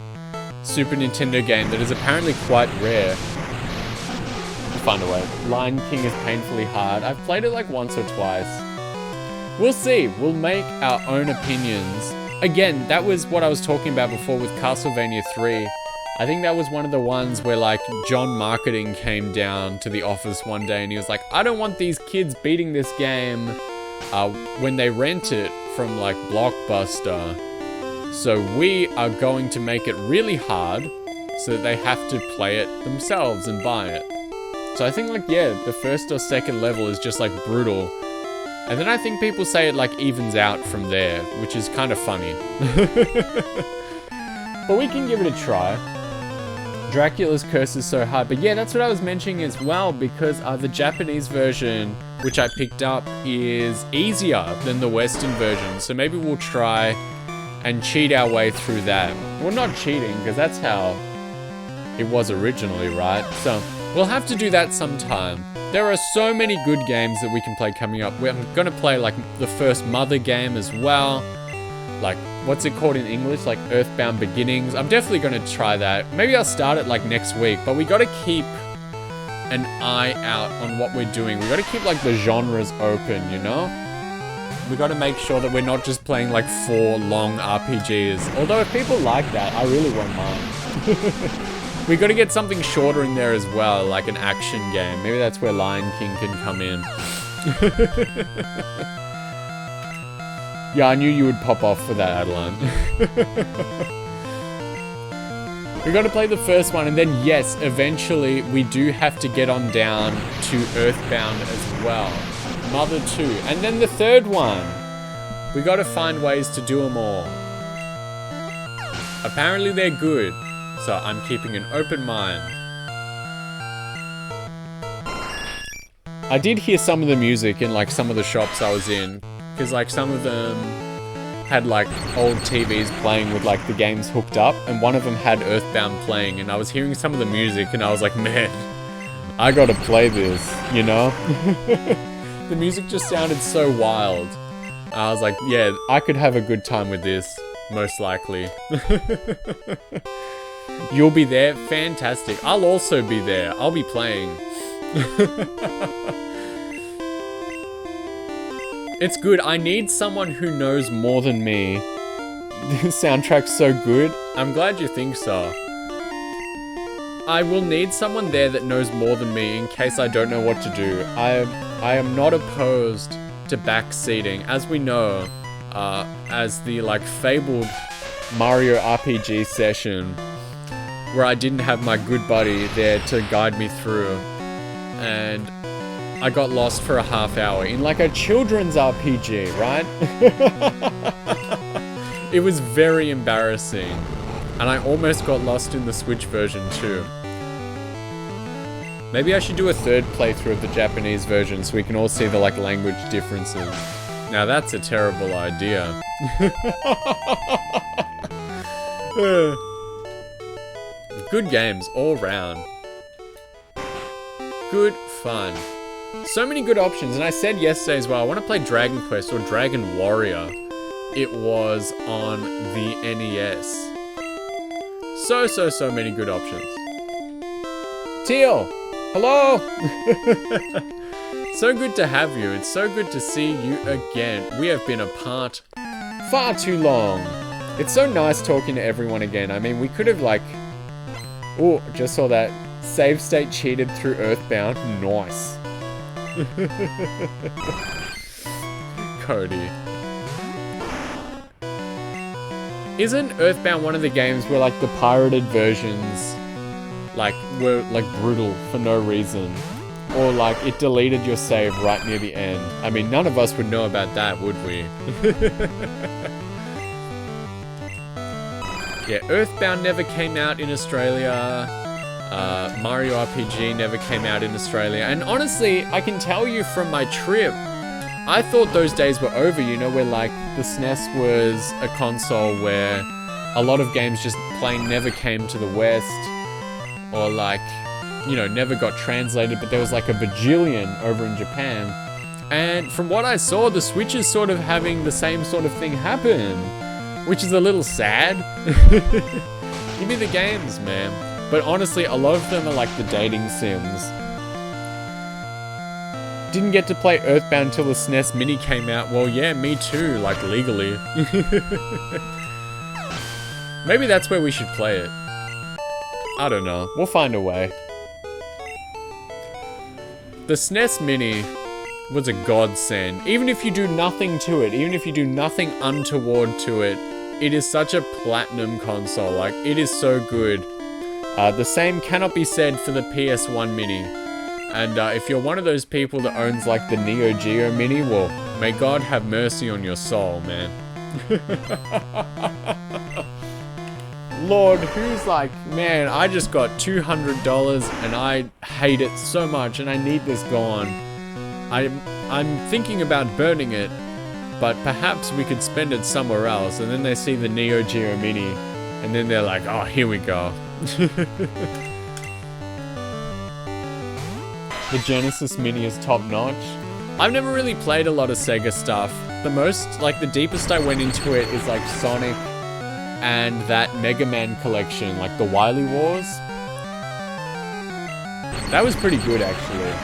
Super Nintendo game that is apparently quite rare. Find a way. Lion King is painfully hard. I've played it like once or twice. We'll see. We'll make our own opinions. Again, that was what I was talking about before with Castlevania 3. I think that was one of the ones where like John Marketing came down to the office one day and he was like, I don't want these kids beating this game when they rent it from like Blockbuster. So we are going to make it really hard so that they have to play it themselves and buy it. So I think like, yeah, the first or second level is just like brutal. And then I think people say it like evens out from there, which is kind of funny. But we can give it a try. Dracula's Curse is so hard. But yeah, that's what I was mentioning as well, because the Japanese version, which I picked up, is easier than the Western version. So maybe we'll try and cheat our way through that. Well, not cheating, because that's how it was originally, right? So we'll have to do that sometime. There are so many good games that we can play coming up. We're gonna play like the first Mother game as well. Like, what's it called in English? Like Earthbound Beginnings. I'm definitely gonna try that. Maybe I'll start it like next week, but we gotta keep an eye out on what we're doing. We gotta keep like the genres open, you know? We gotta make sure that we're not just playing like 4 long RPGs. Although if people like that, I really won't mind. We gotta get something shorter in there as well, like an action game. Maybe that's where Lion King can come in. Yeah, I knew you would pop off for that, Adeline. We gotta play the first one, and then yes, eventually we do have to get on down to Earthbound as well. Mother 2, and then the third one. We gotta find ways to do them all. Apparently they're good. So I'm keeping an open mind. I did hear some of the music in like some of the shops I was in, because like some of them had like old TVs playing with like the games hooked up, and one of them had Earthbound playing, and I was hearing some of the music and I was like, man, I gotta play this, you know? The music just sounded so wild. I was like, yeah, I could have a good time with this, most likely. You'll be there? Fantastic. I'll also be there. I'll be playing. It's good. I need someone who knows more than me. The soundtrack's so good. I'm glad you think so. I will need someone there that knows more than me in case I don't know what to do. I am not opposed to backseating. As we know, as the like fabled Mario RPG session where I didn't have my good buddy there to guide me through, and I got lost for a half hour in like a children's RPG, right? It was very embarrassing, and I almost got lost in the Switch version too. Maybe I should do a third playthrough of the Japanese version so we can all see the like language differences. Now that's a terrible idea. Good games all round. Good fun. So many good options, and I said yesterday as well, I want to play Dragon Quest or Dragon Warrior. It was on the NES. So many good options. Teal! Hello! So good to have you. It's so good to see you again. We have been apart far too long. It's so nice talking to everyone again. I mean, we could have like... Oh, just saw that. Save state cheated through Earthbound. Nice. Cody. Isn't Earthbound one of the games where like the pirated versions like were like brutal for no reason? Or like it deleted your save right near the end? I mean, none of us would know about that, would we? Yeah, Earthbound never came out in Australia. Mario RPG never came out in Australia. And honestly, I can tell you from my trip, I thought those days were over, you know, where like the SNES was a console where a lot of games just plain never came to the West, or like, you know, never got translated, but there was like a bajillion over in Japan. And from what I saw, the Switch is sort of having the same sort of thing happen, which is a little sad. Give me the games, man. But honestly, a lot of them are like the dating sims. Didn't get to play Earthbound till the SNES Mini came out. Well, yeah, me too, like legally. Maybe that's where we should play it. I don't know. We'll find a way. The SNES Mini was a godsend. Even if you do nothing to it, even if you do nothing untoward to it, it is such a platinum console. Like, it is so good. The same cannot be said for the PS1 Mini. And if you're one of those people that owns like the Neo Geo Mini, well, may God have mercy on your soul, man. Lord, who's like, man, I just got $200 and I hate it so much and I need this gone. I'm thinking about burning it, but perhaps we could spend it somewhere else. And then they see the Neo Geo Mini and then they're like, oh, here we go. The Genesis Mini is top notch. I've never really played a lot of Sega stuff. The most, like the deepest I went into it is like Sonic and that Mega Man collection, like the Wily Wars. That was pretty good actually.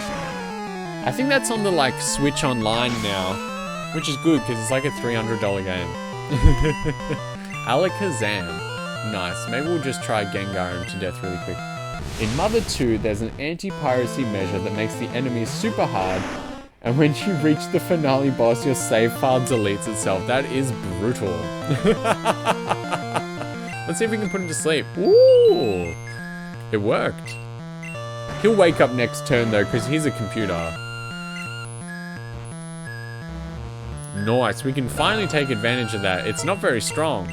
I think that's on the like Switch Online now, which is good because it's like a $300 game. Alakazam. Nice. Maybe we'll just try Gengar him to death really quick. In Mother 2, there's an anti-piracy measure that makes the enemies super hard, and when you reach the finale boss, your save file deletes itself. That is brutal. Let's see if we can put him to sleep. Ooh! It worked. He'll wake up next turn though, because he's a computer. Nice, we can finally take advantage of that. It's not very strong.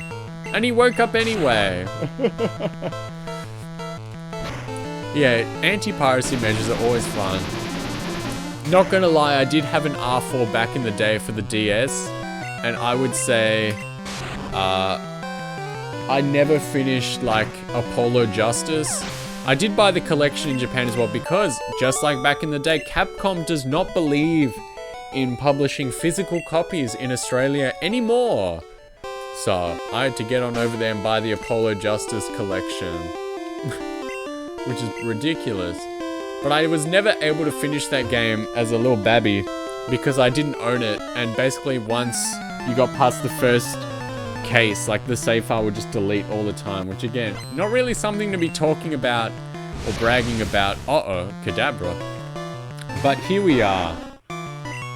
And he woke up anyway. Yeah, anti-piracy measures are always fun. Not gonna lie, I did have an R4 back in the day for the DS, and I would say I never finished like Apollo Justice. I did buy the collection in Japan as well because, just like back in the day, Capcom does not believe in publishing physical copies in Australia anymore. So I had to get on over there and buy the Apollo Justice collection, which is ridiculous. But I was never able to finish that game as a little babby because I didn't own it. And basically once you got past the first case, like the save file would just delete all the time, which again, not really something to be talking about or bragging about. Uh-oh, Kadabra. But here we are.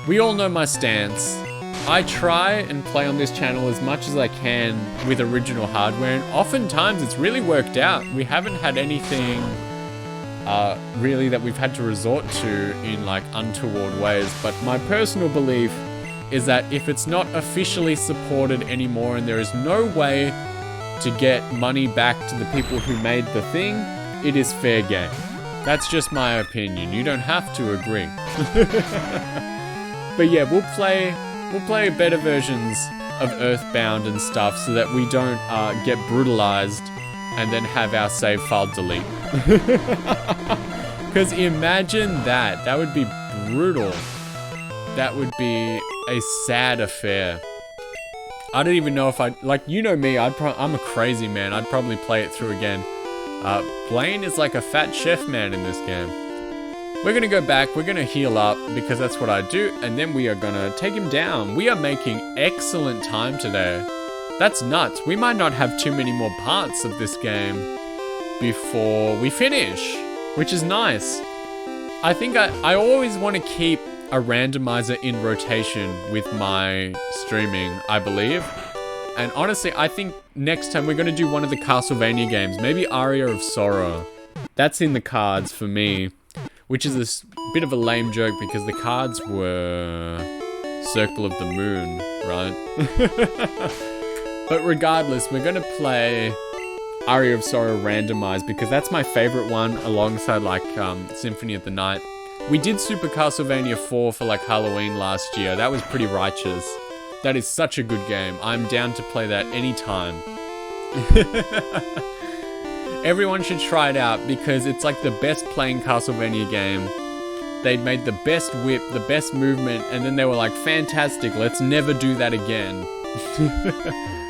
We all know my stance. I try and play on this channel as much as I can with original hardware, and oftentimes it's really worked out. We haven't had anything really that we've had to resort to in like untoward ways, but my personal belief is that if it's not officially supported anymore and there is no way to get money back to the people who made the thing, it is fair game. That's just my opinion. You don't have to agree. But yeah, we'll play better versions of Earthbound and stuff so that we don't get brutalized and then have our save file delete. Because imagine that. That would be brutal. That would be a sad affair. I don't even know if I... Like, you know me, I'm a crazy man. I'd probably play it through again. Blaine is like a fat chef man in this game. We're gonna go back, we're gonna heal up, because that's what I do, and then we are gonna take him down. We are making excellent time today. That's nuts. We might not have too many more parts of this game before we finish, which is nice. I think I always want to keep a randomizer in rotation with my streaming, I believe. And honestly, I think next time we're gonna do one of the Castlevania games, maybe Aria of Sorrow. That's in the cards for me. Which is a bit of a lame joke because the cards were Circle of the Moon, right? But regardless, we're gonna play Aria of Sorrow randomized because that's my favorite one alongside like Symphony of the Night. We did Super Castlevania 4 for like Halloween last year. That was pretty righteous. That is such a good game. I'm down to play that anytime. Everyone should try it out because it's like the best playing Castlevania game. They made the best whip, the best movement, and then they were like, fantastic, let's never do that again.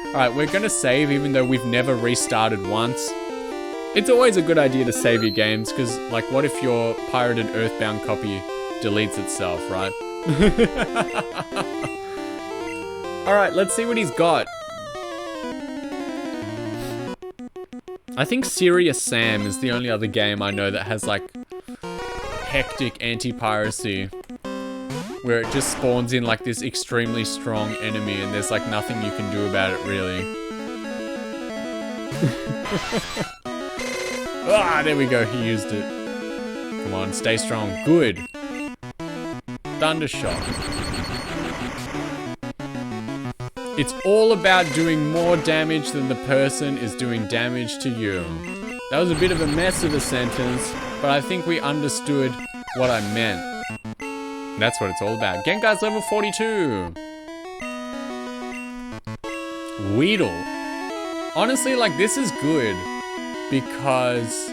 Alright, we're gonna save even though we've never restarted once. It's always a good idea to save your games because, like, what if your pirated Earthbound copy deletes itself, right? Alright, let's see what he's got. I think Serious Sam is the only other game I know that has like hectic anti-piracy where it just spawns in like this extremely strong enemy and there's like nothing you can do about it really. Ah, there we go, he used it. Come on, stay strong. Good. Thundershock. It's all about doing more damage than the person is doing damage to you. That was a bit of a mess of a sentence, but I think we understood what I meant. That's what it's all about. Gengar's level 42. Weedle. Honestly, like, this is good because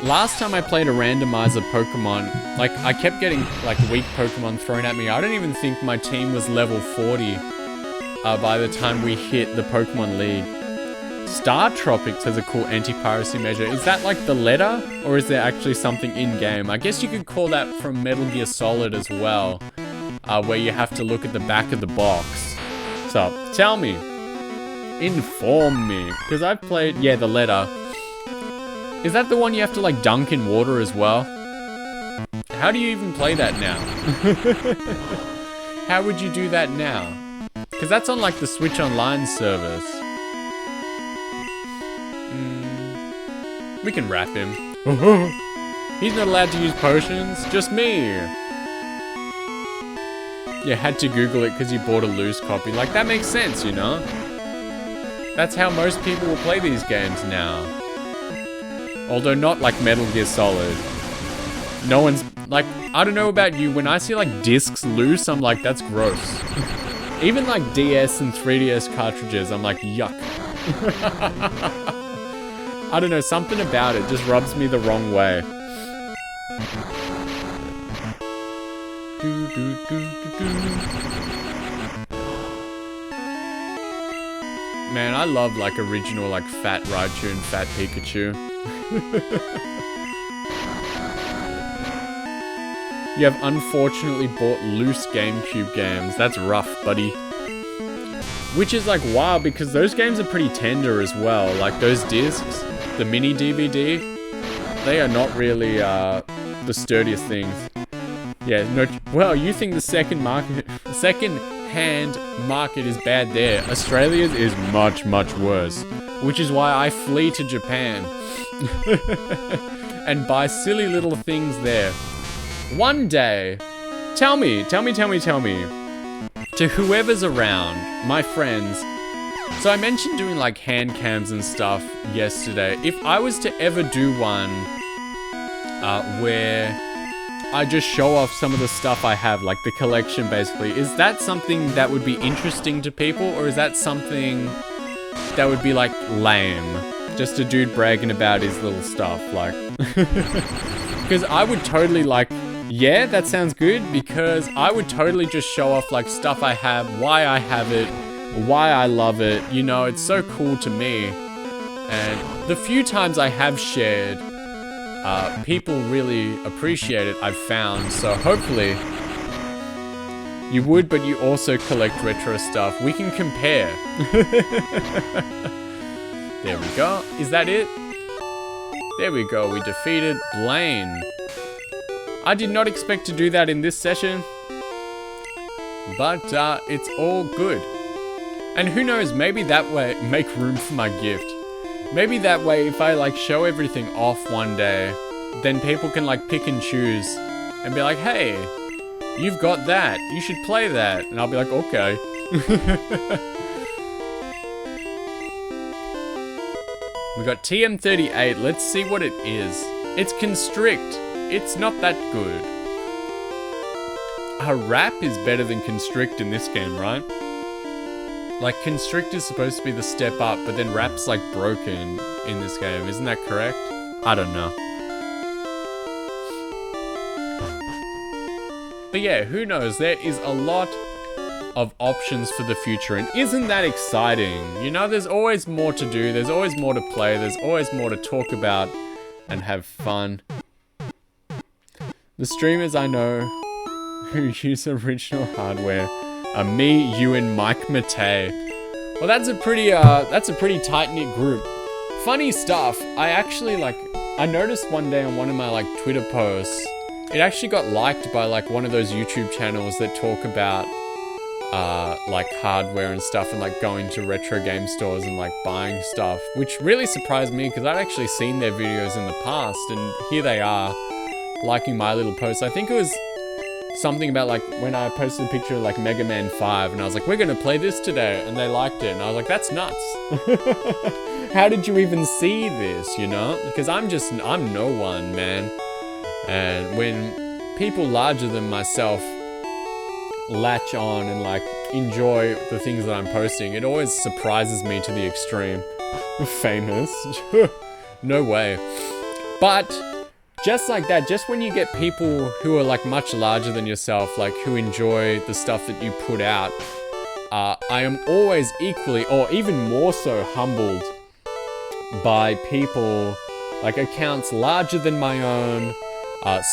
last time I played a randomizer Pokemon, like, I kept getting like weak Pokemon thrown at me. I don't even think my team was level 40 by the time we hit the Pokemon League. Star Tropics has a cool anti-piracy measure. Is that like the letter, or is there actually something in-game? I guess you could call that from Metal Gear Solid as well, where you have to look at the back of the box. So, tell me. Inform me. Because I've played, yeah, the letter. Is that the one you have to like dunk in water as well? How do you even play that now? How would you do that now? Because that's on like the Switch Online service. We can wrap him. He's not allowed to use potions, just me. Yeah, had to Google it because you bought a loose copy. Like, that makes sense, you know? That's how most people will play these games now. Although not like Metal Gear Solid. No one's, like, I don't know about you, when I see like discs loose, I'm like, that's gross. Even like DS and 3DS cartridges, I'm like, yuck. I don't know, something about it just rubs me the wrong way. Man, I love like original like Fat Raichu and Fat Pikachu. You have unfortunately bought loose GameCube games. That's rough, buddy. Which is like wild because those games are pretty tender as well. Like those discs, the mini DVD, they are not really the sturdiest things. Yeah, no. Well, you think the second-hand market is bad there. Australia's is much, much worse. Which is why I flee to Japan and buy silly little things there. One day, tell me, to whoever's around, my friends. So I mentioned doing like hand cams and stuff yesterday. If I was to ever do one where I just show off some of the stuff I have, like the collection basically, is that something that would be interesting to people, or is that something that would be like lame? Just a dude bragging about his little stuff, like. Because I would totally like, yeah, that sounds good, because I would totally just show off like stuff I have, why I have it, why I love it, you know, it's so cool to me. And the few times I have shared, people really appreciate it, I've found, so hopefully you would, but you also collect retro stuff. We can compare. There we go. Is that it? There we go, we defeated Blaine. I did not expect to do that in this session, but it's all good. And who knows, maybe that way, make room for my gift. Maybe that way, if I like show everything off one day, then people can like pick and choose and be like, hey, you've got that, you should play that. And I'll be like, okay. We got TM38, let's see what it is. It's Constrict. It's not that good. A Wrap is better than Constrict in this game, right? Like, Constrict is supposed to be the step up, but then Wrap's like broken in this game. Isn't that correct? I don't know. But yeah, who knows? There is a lot of options for the future, and isn't that exciting? You know, there's always more to do, there's always more to play, there's always more to talk about and have fun. The streamers I know who use original hardware are me, you, and Mike Matei. Well, that's a pretty tight-knit group. Funny stuff, I actually I noticed one day on one of my like Twitter posts, it actually got liked by like one of those YouTube channels that talk about like hardware and stuff, and like going to retro game stores and like buying stuff, which really surprised me because I'd actually seen their videos in the past, and here they are liking my little post. I think it was something about like when I posted a picture of like Mega Man 5 and I was like, we're gonna play this today, and they liked it, and I was like, that's nuts. How did you even see this, you know? Because I'm no one, man. And when people larger than myself latch on and like enjoy the things that I'm posting, it always surprises me to the extreme. Famous? No way. But just like that, just when you get people who are like much larger than yourself, like who enjoy the stuff that you put out, I am always equally or even more so humbled by people like accounts larger than my own,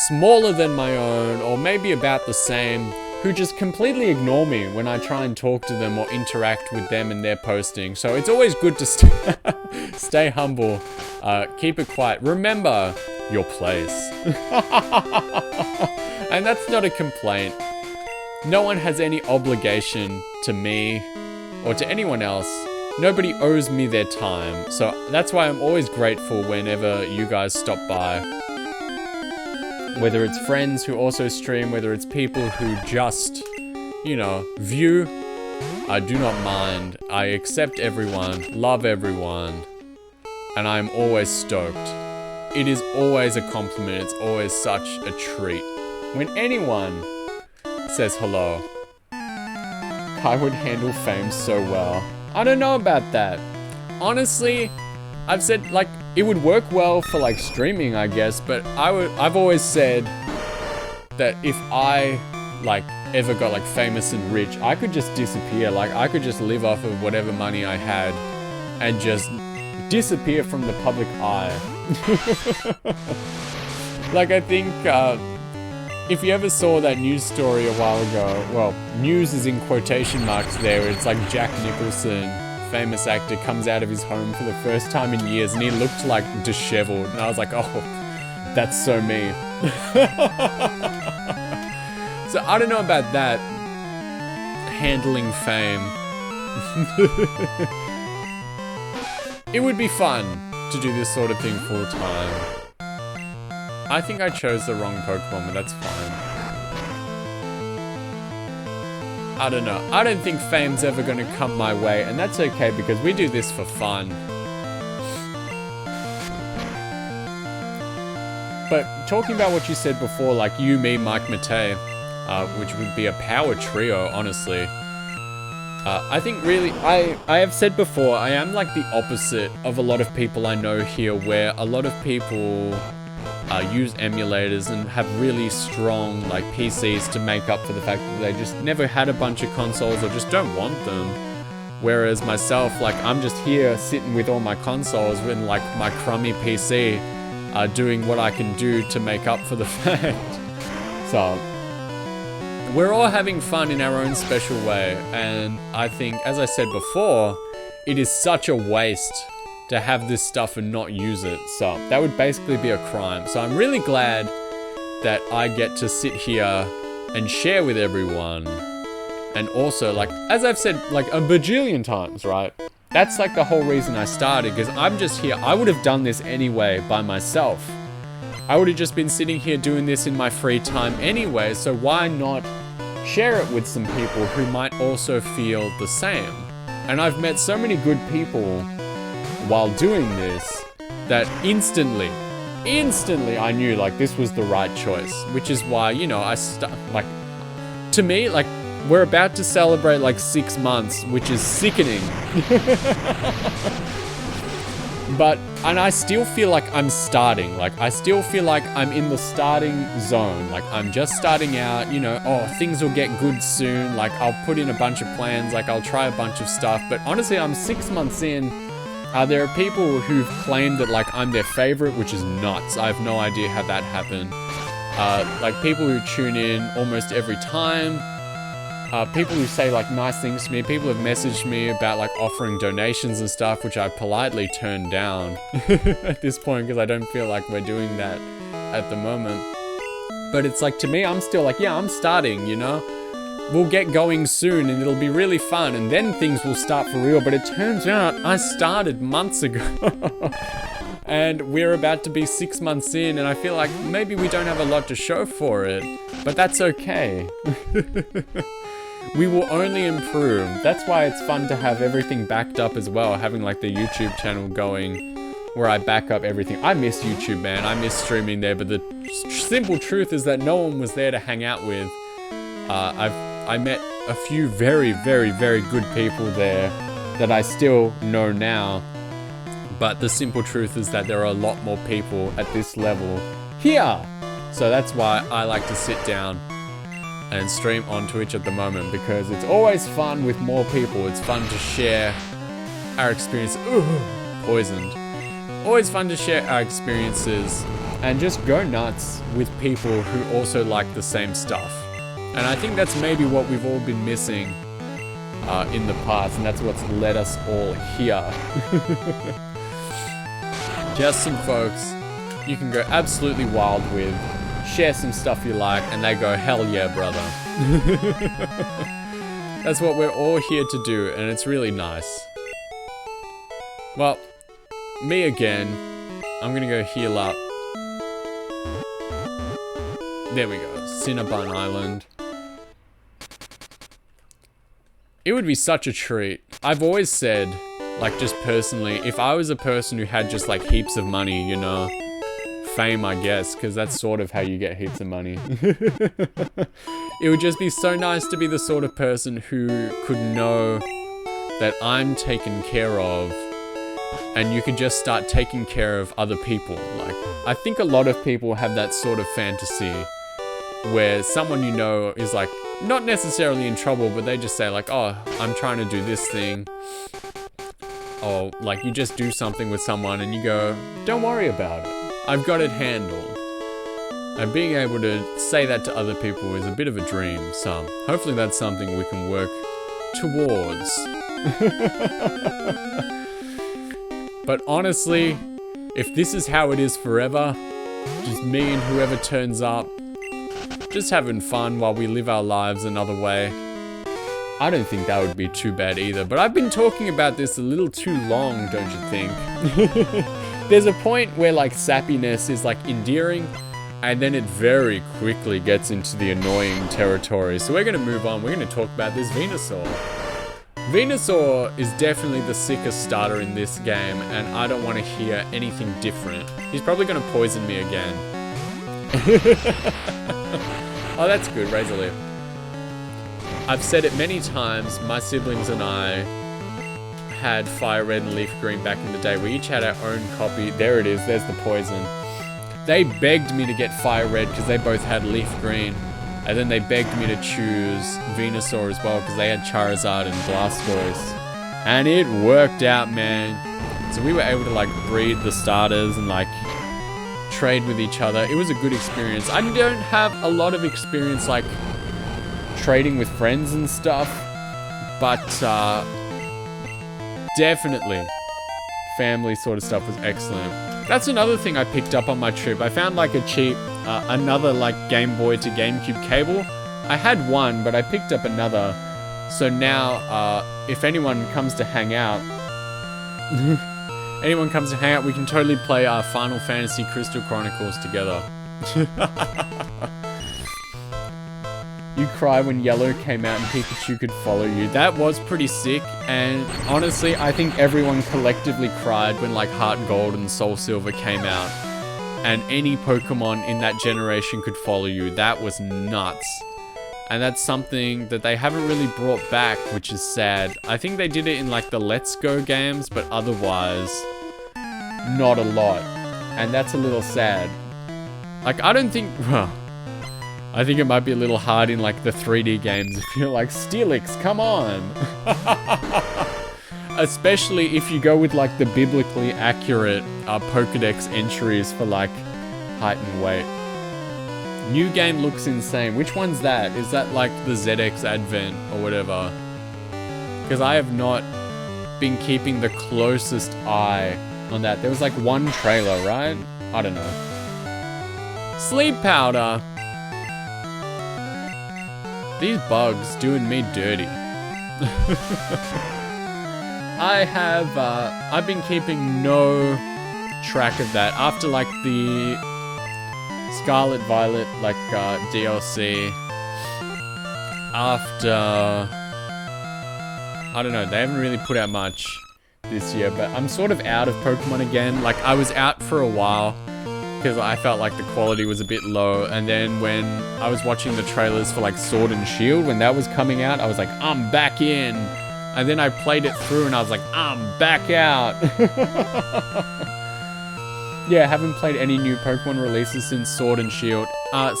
smaller than my own, or maybe about the same, who just completely ignore me when I try and talk to them or interact with them and their posting. So it's always good to stay humble, keep it quiet. Remember your place. And that's not a complaint. No one has any obligation to me or to anyone else. Nobody owes me their time. So that's why I'm always grateful whenever you guys stop by. Whether it's friends who also stream, whether it's people who just, you know, view, I do not mind. I accept everyone, love everyone, and I'm always stoked. It is always a compliment, it's always such a treat when anyone says hello. I would handle fame so well. I don't know about that. Honestly, I've said, like, it would work well for, like, streaming, I guess, but I've always said that if I, like, ever got, like, famous and rich, I could just disappear. Like, I could just live off of whatever money I had and just disappear from the public eye. Like, I think, if you ever saw that news story a while ago, well, news is in quotation marks there, it's like Jack Nicholson, famous actor, comes out of his home for the first time in years and he looked like disheveled, and I was like, oh, that's so me. So I don't know about that, handling fame. It would be fun to do this sort of thing full time. I think I chose the wrong Pokemon, but that's fine. I don't know. I don't think fame's ever gonna come my way, and that's okay because we do this for fun. But talking about what you said before, like you, me, Mike Matei, which would be a power trio, honestly. I think really, I have said before, I am like the opposite of a lot of people I know here, where a lot of people use emulators and have really strong like PCs to make up for the fact that they just never had a bunch of consoles or just don't want them. Whereas myself, like I'm just here sitting with all my consoles with like my crummy PC, doing what I can do to make up for the fact. So we're all having fun in our own special way, and I think, as I said before, it is such a waste to have this stuff and not use it. So that would basically be a crime. So I'm really glad that I get to sit here and share with everyone. And also, like, as I've said like a bajillion times, right? That's like the whole reason I started, because I'm just here. I would have done this anyway by myself. I would have just been sitting here doing this in my free time anyway, so why not share it with some people who might also feel the same? And I've met so many good people while doing this that instantly I knew like this was the right choice, which is why, you know, like, to me, like, we're about to celebrate like 6 months, which is sickening. And I still feel like I'm starting. Like, I still feel like I'm in the starting zone. Like, I'm just starting out, you know, oh, things will get good soon. Like, I'll put in a bunch of plans. Like, I'll try a bunch of stuff. But honestly, I'm 6 months in. There are people who've claimed that, like, I'm their favorite, which is nuts. I have no idea how that happened. Like, people who tune in almost every time. People who say like nice things to me, people have messaged me about like offering donations and stuff, which I politely turned down at this point because I don't feel like we're doing that at the moment. But it's like, to me, I'm still like, yeah, I'm starting, you know? We'll get going soon and it'll be really fun and then things will start for real. But it turns out I started months ago. And we're about to be 6 months in and I feel like maybe we don't have a lot to show for it, but that's okay. We will only improve. That's why it's fun to have everything backed up as well, having like the YouTube channel going where I back up everything. I miss YouTube, man. I miss streaming there, but the simple truth is that no one was there to hang out with. I met a few very, very, very good people there that I still know now, but the simple truth is that there are a lot more people at this level here. So that's why I like to sit down and stream on Twitch at the moment, because it's always fun with more people. It's fun to share our experience. Ooh, poisoned. Always fun to share our experiences and just go nuts with people who also like the same stuff. And I think that's maybe what we've all been missing in the past, and that's what's led us all here. Just some folks you can go absolutely wild with, share some stuff you like, and they go, hell yeah, brother. That's what we're all here to do, and it's really nice. Well, me again. I'm gonna go heal up. There we go, Cinnabun Island. It would be such a treat. I've always said, like, just personally, if I was a person who had just like heaps of money, you know, fame, I guess, because that's sort of how you get heaps of money. It would just be so nice to be the sort of person who could know that I'm taken care of, and you could just start taking care of other people. Like, I think a lot of people have that sort of fantasy where someone you know is like, not necessarily in trouble, but they just say like, oh, I'm trying to do this thing. Or like you just do something with someone and you go, don't worry about it, I've got it handled. And being able to say that to other people is a bit of a dream, so hopefully that's something we can work towards. But honestly, if this is how it is forever, just me and whoever turns up, just having fun while we live our lives another way, I don't think that would be too bad either. But I've been talking about this a little too long, don't you think? There's a point where like sappiness is like endearing, and then it very quickly gets into the annoying territory. So we're gonna move on. We're gonna talk about this Venusaur. Venusaur is definitely the sickest starter in this game, and I don't want to hear anything different. He's probably gonna poison me again. Oh, that's good, Razor Leaf. I've said it many times, my siblings and I had Fire Red and Leaf Green back in the day. We each had our own copy. There it is, there's the poison. They begged me to get Fire Red because they both had Leaf Green. And then they begged me to choose Venusaur as well because they had Charizard and Blastoise. And it worked out, man. So we were able to like breed the starters and like trade with each other. It was a good experience. I don't have a lot of experience like trading with friends and stuff, but definitely family sort of stuff was excellent. That's another thing I picked up on my trip. I found like a cheap, another like Game Boy to GameCube cable. I had one, but I picked up another. So now, if anyone comes to hang out, we can totally play Final Fantasy Crystal Chronicles together. You cry when Yellow came out and Pikachu could follow you. That was pretty sick, and honestly, I think everyone collectively cried when like Heart Gold and Soul Silver came out, and any Pokemon in that generation could follow you. That was nuts. And that's something that they haven't really brought back, which is sad. I think they did it in like the Let's Go games, but otherwise, not a lot. And that's a little sad. Like, I don't think, well, I think it might be a little hard in like the 3D games if you're like, Steelix, come on. Especially if you go with like the biblically accurate Pokedex entries for like height and weight. New game looks insane. Which one's that? Is that like the ZX Advent or whatever? Because I have not been keeping the closest eye on that. There was like one trailer, right? I don't know. Sleep powder. These bugs doing me dirty. I've been keeping no track of that. After like the Scarlet Violet like DLC, after, I don't know, they haven't really put out much this year, but I'm sort of out of Pokemon again. Like, I was out for a while because I felt like the quality was a bit low, and then when I was watching the trailers for like Sword and Shield, when that was coming out, I was like, I'm back in. And then I played it through and I was like, I'm back out. Yeah, I haven't played any new Pokemon releases since Sword and Shield.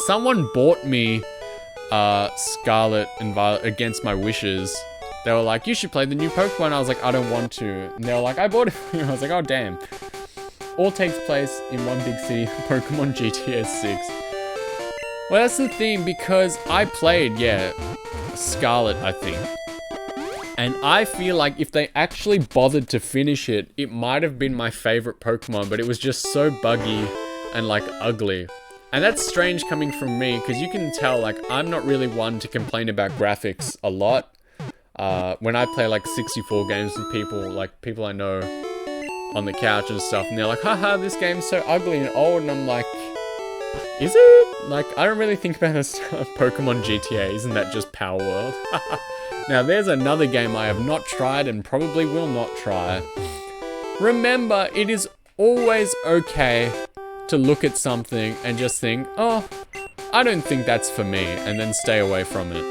Someone bought me Scarlet and Violet against my wishes. They were like, you should play the new Pokemon. I was like, I don't want to. And they were like, I bought it for you. I was like, oh damn. All takes place in one big city, Pokemon GTA 6. Well, that's the thing, because I played, yeah, Scarlet, I think. And I feel like if they actually bothered to finish it, it might have been my favorite Pokemon, but it was just so buggy and like ugly. And that's strange coming from me, because you can tell, like, I'm not really one to complain about graphics a lot. When I play like 64 games with people, like people I know on the couch and stuff, and they're like, haha, this game's so ugly and old, and I'm like, is it? Like, I don't really think about this Pokemon GTA, isn't that just Power World? Now, there's another game I have not tried and probably will not try. Remember, it is always okay to look at something and just think, oh, I don't think that's for me, and then stay away from it.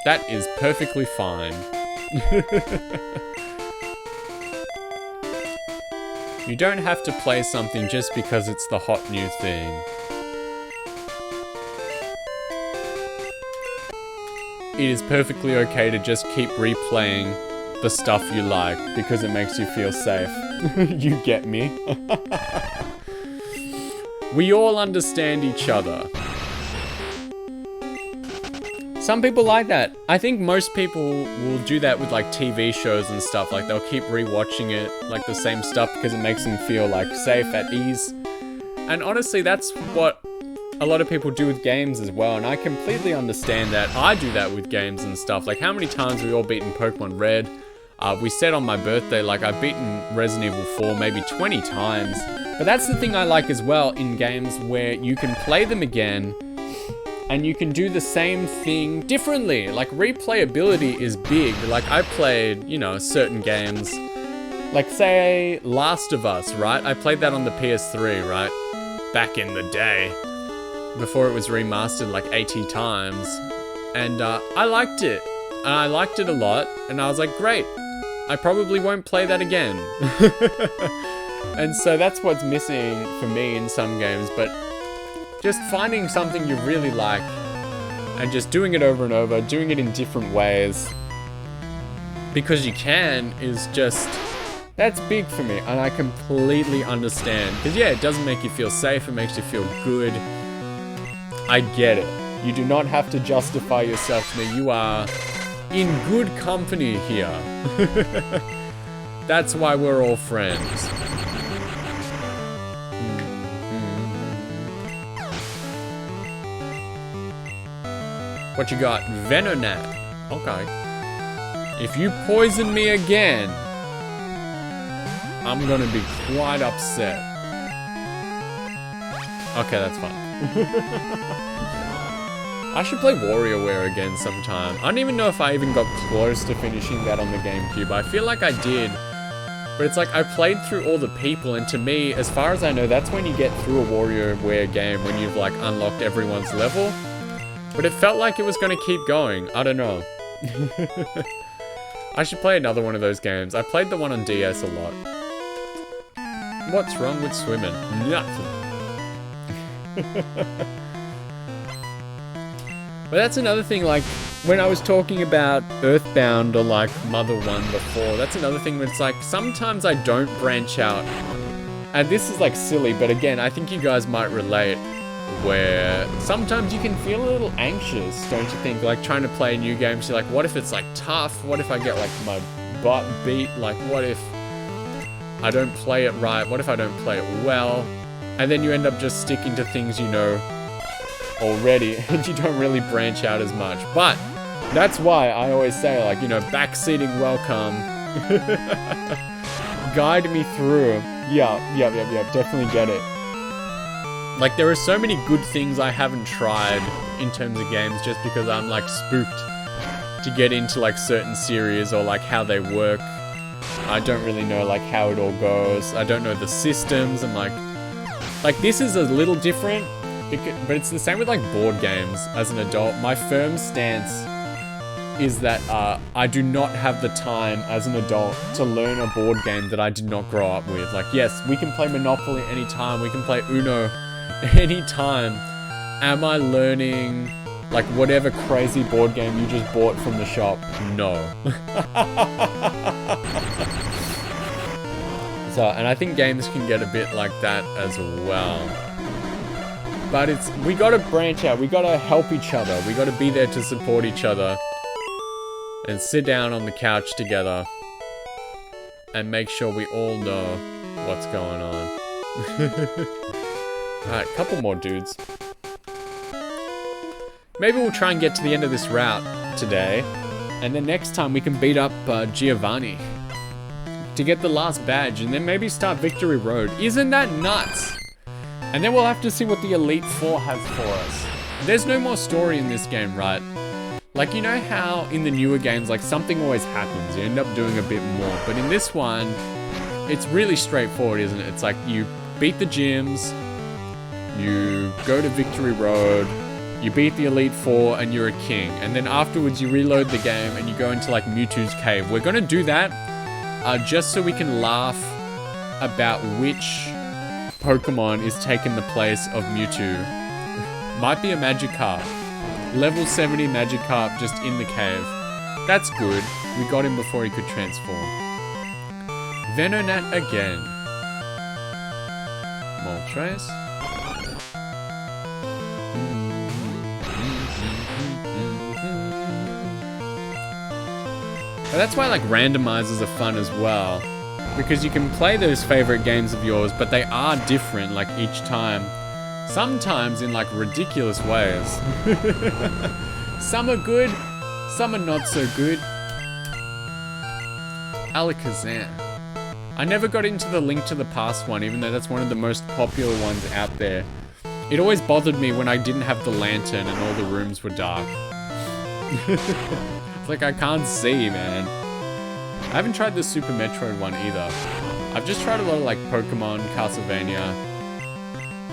That is perfectly fine. You don't have to play something just because it's the hot new thing. It is perfectly okay to just keep replaying the stuff you like because it makes you feel safe. You get me? We all understand each other. Some people like that. I think most people will do that with like TV shows and stuff. Like they'll keep rewatching it, like the same stuff, because it makes them feel like safe, at ease. And honestly, that's what a lot of people do with games as well. And I completely understand that. I do that with games and stuff. Like how many times have we all beaten Pokemon Red? We said on my birthday, like I've beaten Resident Evil 4 maybe 20 times. But that's the thing I like as well in games where you can play them again and you can do the same thing differently. Like replayability is big. Like I played, you know, certain games, like say Last of Us, right? I played that on the PS3, right? Back in the day, before it was remastered like 80 times. And I liked it. And I liked it a lot. And I was like, great, I probably won't play that again. And so that's what's missing for me in some games. But just finding something you really like and just doing it over and over, doing it in different ways because you can, is just, that's big for me. And I completely understand. Because yeah, it doesn't make you feel safe, it makes you feel good. I get it. You do not have to justify yourself to me. You are in good company here. That's why we're all friends. What you got? Venonat. Okay. If you poison me again, I'm gonna be quite upset. Okay, that's fine. I should play WarioWare again sometime. I don't even know if I even got close to finishing that on the GameCube. I feel like I did. But it's like I played through all the people, and to me, as far as I know, that's when you get through a WarioWare game, when you've like unlocked everyone's level. But it felt like it was going to keep going. I don't know. I should play another one of those games. I played the one on DS a lot. What's wrong with swimming? Nothing. But that's another thing, like, when I was talking about Earthbound or like Mother 1 before, that's another thing where it's like, sometimes I don't branch out. And this is like silly, but again, I think you guys might relate. Where sometimes you can feel a little anxious, don't you think? Like trying to play new games, you're like, what if it's like tough? What if I get like my butt beat? Like what if I don't play it right? What if I don't play it well? And then you end up just sticking to things you know already and you don't really branch out as much. But that's why I always say, like, you know, backseating welcome. Guide me through. Yeah, definitely get it. Like, there are so many good things I haven't tried in terms of games just because I'm, like, spooked to get into, like, certain series or, like, how they work. I don't really know, like, how it all goes. I don't know the systems. I'm like, this is a little different, but it's the same with, like, board games as an adult. My firm stance is that I do not have the time as an adult to learn a board game that I did not grow up with. Like, yes, we can play Monopoly anytime. We can play Uno anytime. Am I learning like whatever crazy board game you just bought from the shop? No. So, and I think games can get a bit like that as well. But we gotta branch out, we gotta help each other, we gotta be there to support each other and sit down on the couch together and make sure we all know what's going on. Alright, couple more dudes. Maybe we'll try and get to the end of this route today, and then next time we can beat up Giovanni to get the last badge, and then maybe start Victory Road. Isn't that nuts? And then we'll have to see what the Elite Four has for us. There's no more story in this game, right? Like, you know how in the newer games, like, something always happens, you end up doing a bit more, but in this one, it's really straightforward, isn't it? It's like, you beat the gyms, You go to Victory Road, you beat the Elite Four, and you're a king. And then afterwards, you reload the game and you go into like Mewtwo's cave. We're gonna do that just so we can laugh about which Pokemon is taking the place of Mewtwo. Might be a Magikarp. Level 70 Magikarp just in the cave. That's good. We got him before he could transform. Venonat again. Moltres. But that's why like randomizers are fun as well. Because you can play those favorite games of yours, but they are different like each time. Sometimes in like ridiculous ways. Some are good, some are not so good. Alakazam. I never got into the Link to the Past one, even though that's one of the most popular ones out there. It always bothered me when I didn't have the lantern and all the rooms were dark. It's like I can't see, man. I haven't tried the Super Metroid one either. I've just tried a lot of like Pokemon, Castlevania.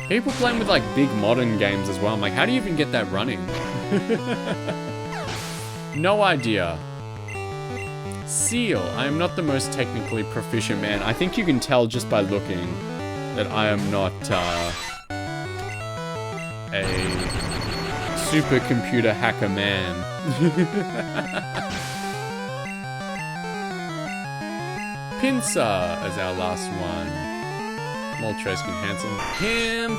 People playing with like big modern games as well. I'm like, how do you even get that running? No idea. Seal. I am not the most technically proficient man. I think you can tell just by looking that I am not a supercomputer hacker man. Pinsir as our last one. Moltres can cancel him.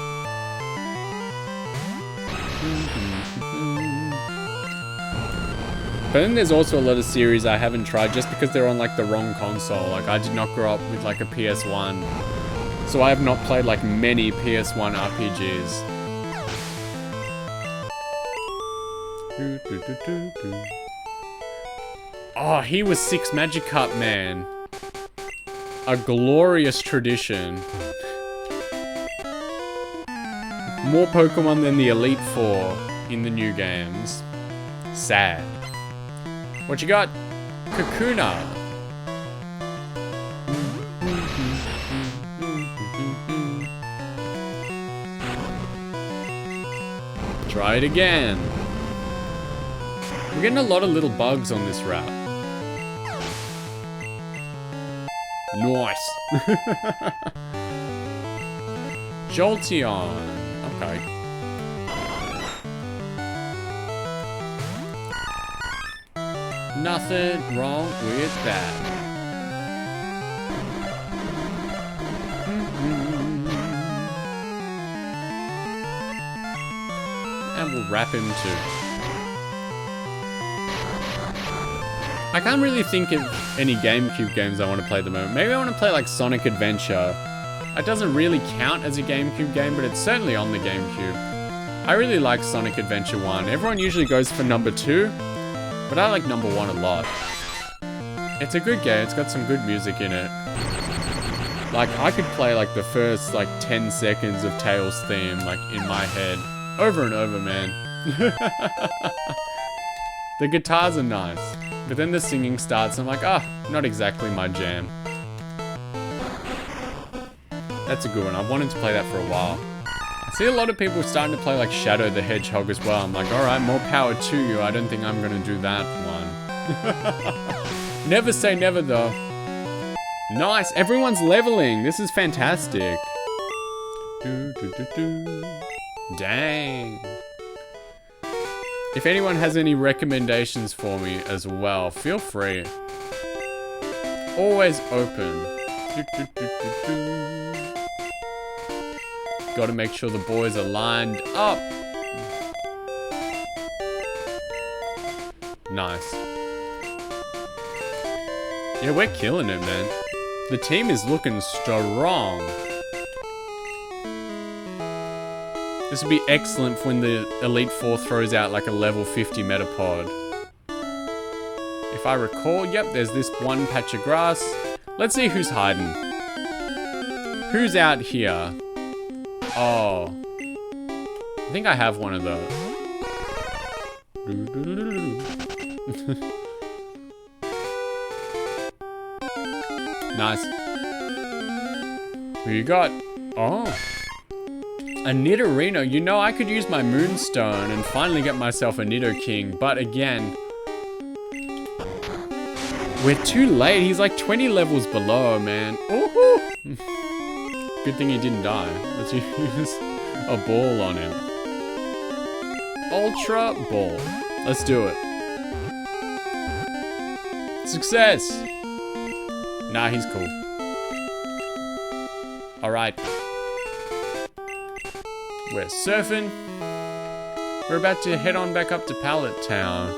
But then there's also a lot of series I haven't tried just because they're on like the wrong console. Like I did not grow up with like a PS1. So I have not played like many PS1 RPGs. Oh, he was 6 Magikarp, man. A glorious tradition. More Pokemon than the Elite Four in the new games. Sad. What you got? Kakuna. Try it again. We're getting a lot of little bugs on this route. Nice. Jolteon. Okay. Nothing wrong with that. And we'll wrap him too. I can't really think of any GameCube games I want to play at the moment. Maybe I want to play like Sonic Adventure. It doesn't really count as a GameCube game, but it's certainly on the GameCube. I really like Sonic Adventure 1. Everyone usually goes for number 2, but I like number 1 a lot. It's a good game. It's got some good music in it. Like, I could play like the first like 10 seconds of Tails' theme like in my head over and over, man. The guitars are nice. But then the singing starts, and I'm like, not exactly my jam. That's a good one. I've wanted to play that for a while. I see a lot of people starting to play like Shadow the Hedgehog as well. I'm like, alright, more power to you. I don't think I'm going to do that one. Never say never, though. Nice. Everyone's leveling. This is fantastic. Dang. If anyone has any recommendations for me as well, feel free. Always open. Gotta make sure the boys are lined up. Nice. Yeah, we're killing it, man. The team is looking strong. This would be excellent for when the Elite Four throws out like a level 50 Metapod. If I recall, yep, there's this one patch of grass. Let's see who's hiding. Who's out here? Oh. I think I have one of those. Nice. Who you got? Oh. A Nidorino. You know, I could use my Moonstone and finally get myself a Nidoking, but again, we're too late. He's like 20 levels below, man. Ooh. Good thing he didn't die. Let's use a ball on him. Ultra ball. Let's do it. Success. Nah, he's cool. All right. We're surfing. We're about to head on back up to Pallet Town.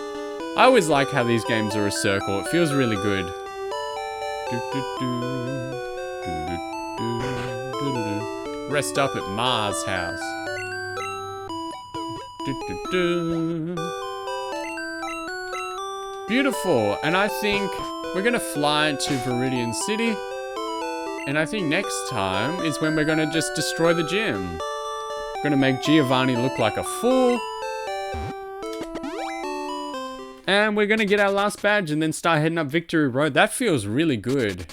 I always like how these games are a circle. It feels really good. Rest up at Ma's house. Beautiful. And I think we're gonna fly to Viridian City. And I think next time is when we're gonna just destroy the gym. We're gonna make Giovanni look like a fool. And we're gonna get our last badge and then start heading up Victory Road. That feels really good.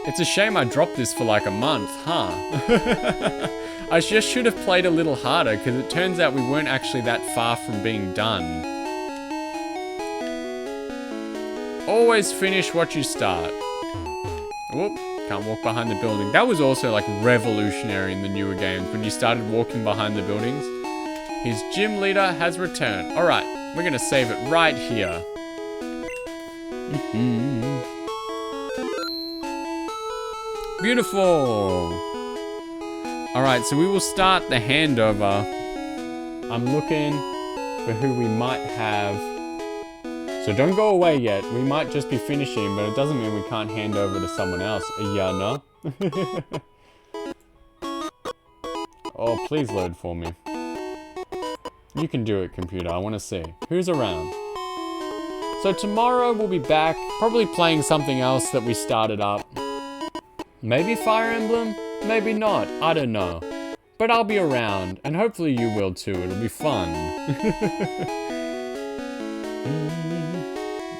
It's a shame I dropped this for like a month, huh? I just should have played a little harder because it turns out we weren't actually that far from being done. Always finish what you start. Whoop, can't walk behind the building. That was also like revolutionary in the newer games when you started walking behind the buildings. His gym leader has returned. All right, we're gonna save it right here. Beautiful. All right, so we will start the handover. I'm looking for who we might have. So don't go away yet. We might just be finishing, but it doesn't mean we can't hand over to someone else. Yeah, no? Oh, please load for me. You can do it, computer. I want to see. Who's around? So tomorrow we'll be back, probably playing something else that we started up. Maybe Fire Emblem? Maybe not. I don't know. But I'll be around, and hopefully you will too. It'll be fun.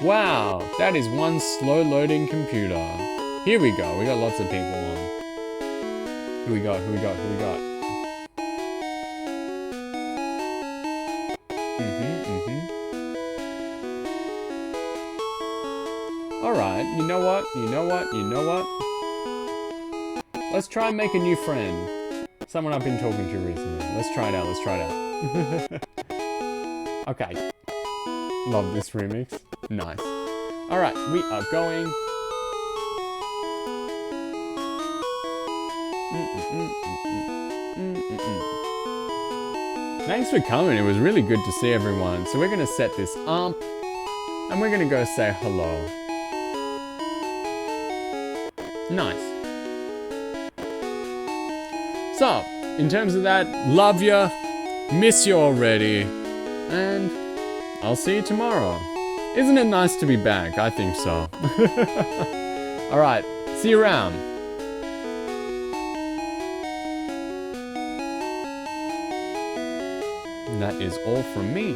Wow, that is one slow-loading computer. Here we go. We got lots of people on. Who we got? Who we got? Who we got? Alright, you know what? You know what? You know what? Let's try and make a new friend. Someone I've been talking to recently. Let's try it out. Let's try it out. Okay. Love this remix. Nice. Alright, we are going. Thanks for coming. It was really good to see everyone. So we're going to set this up. And we're going to go say hello. Nice. So, in terms of that, love ya, miss you already, and I'll see you tomorrow. Isn't it nice to be back? I think so. Alright, see you around. And that is all from me.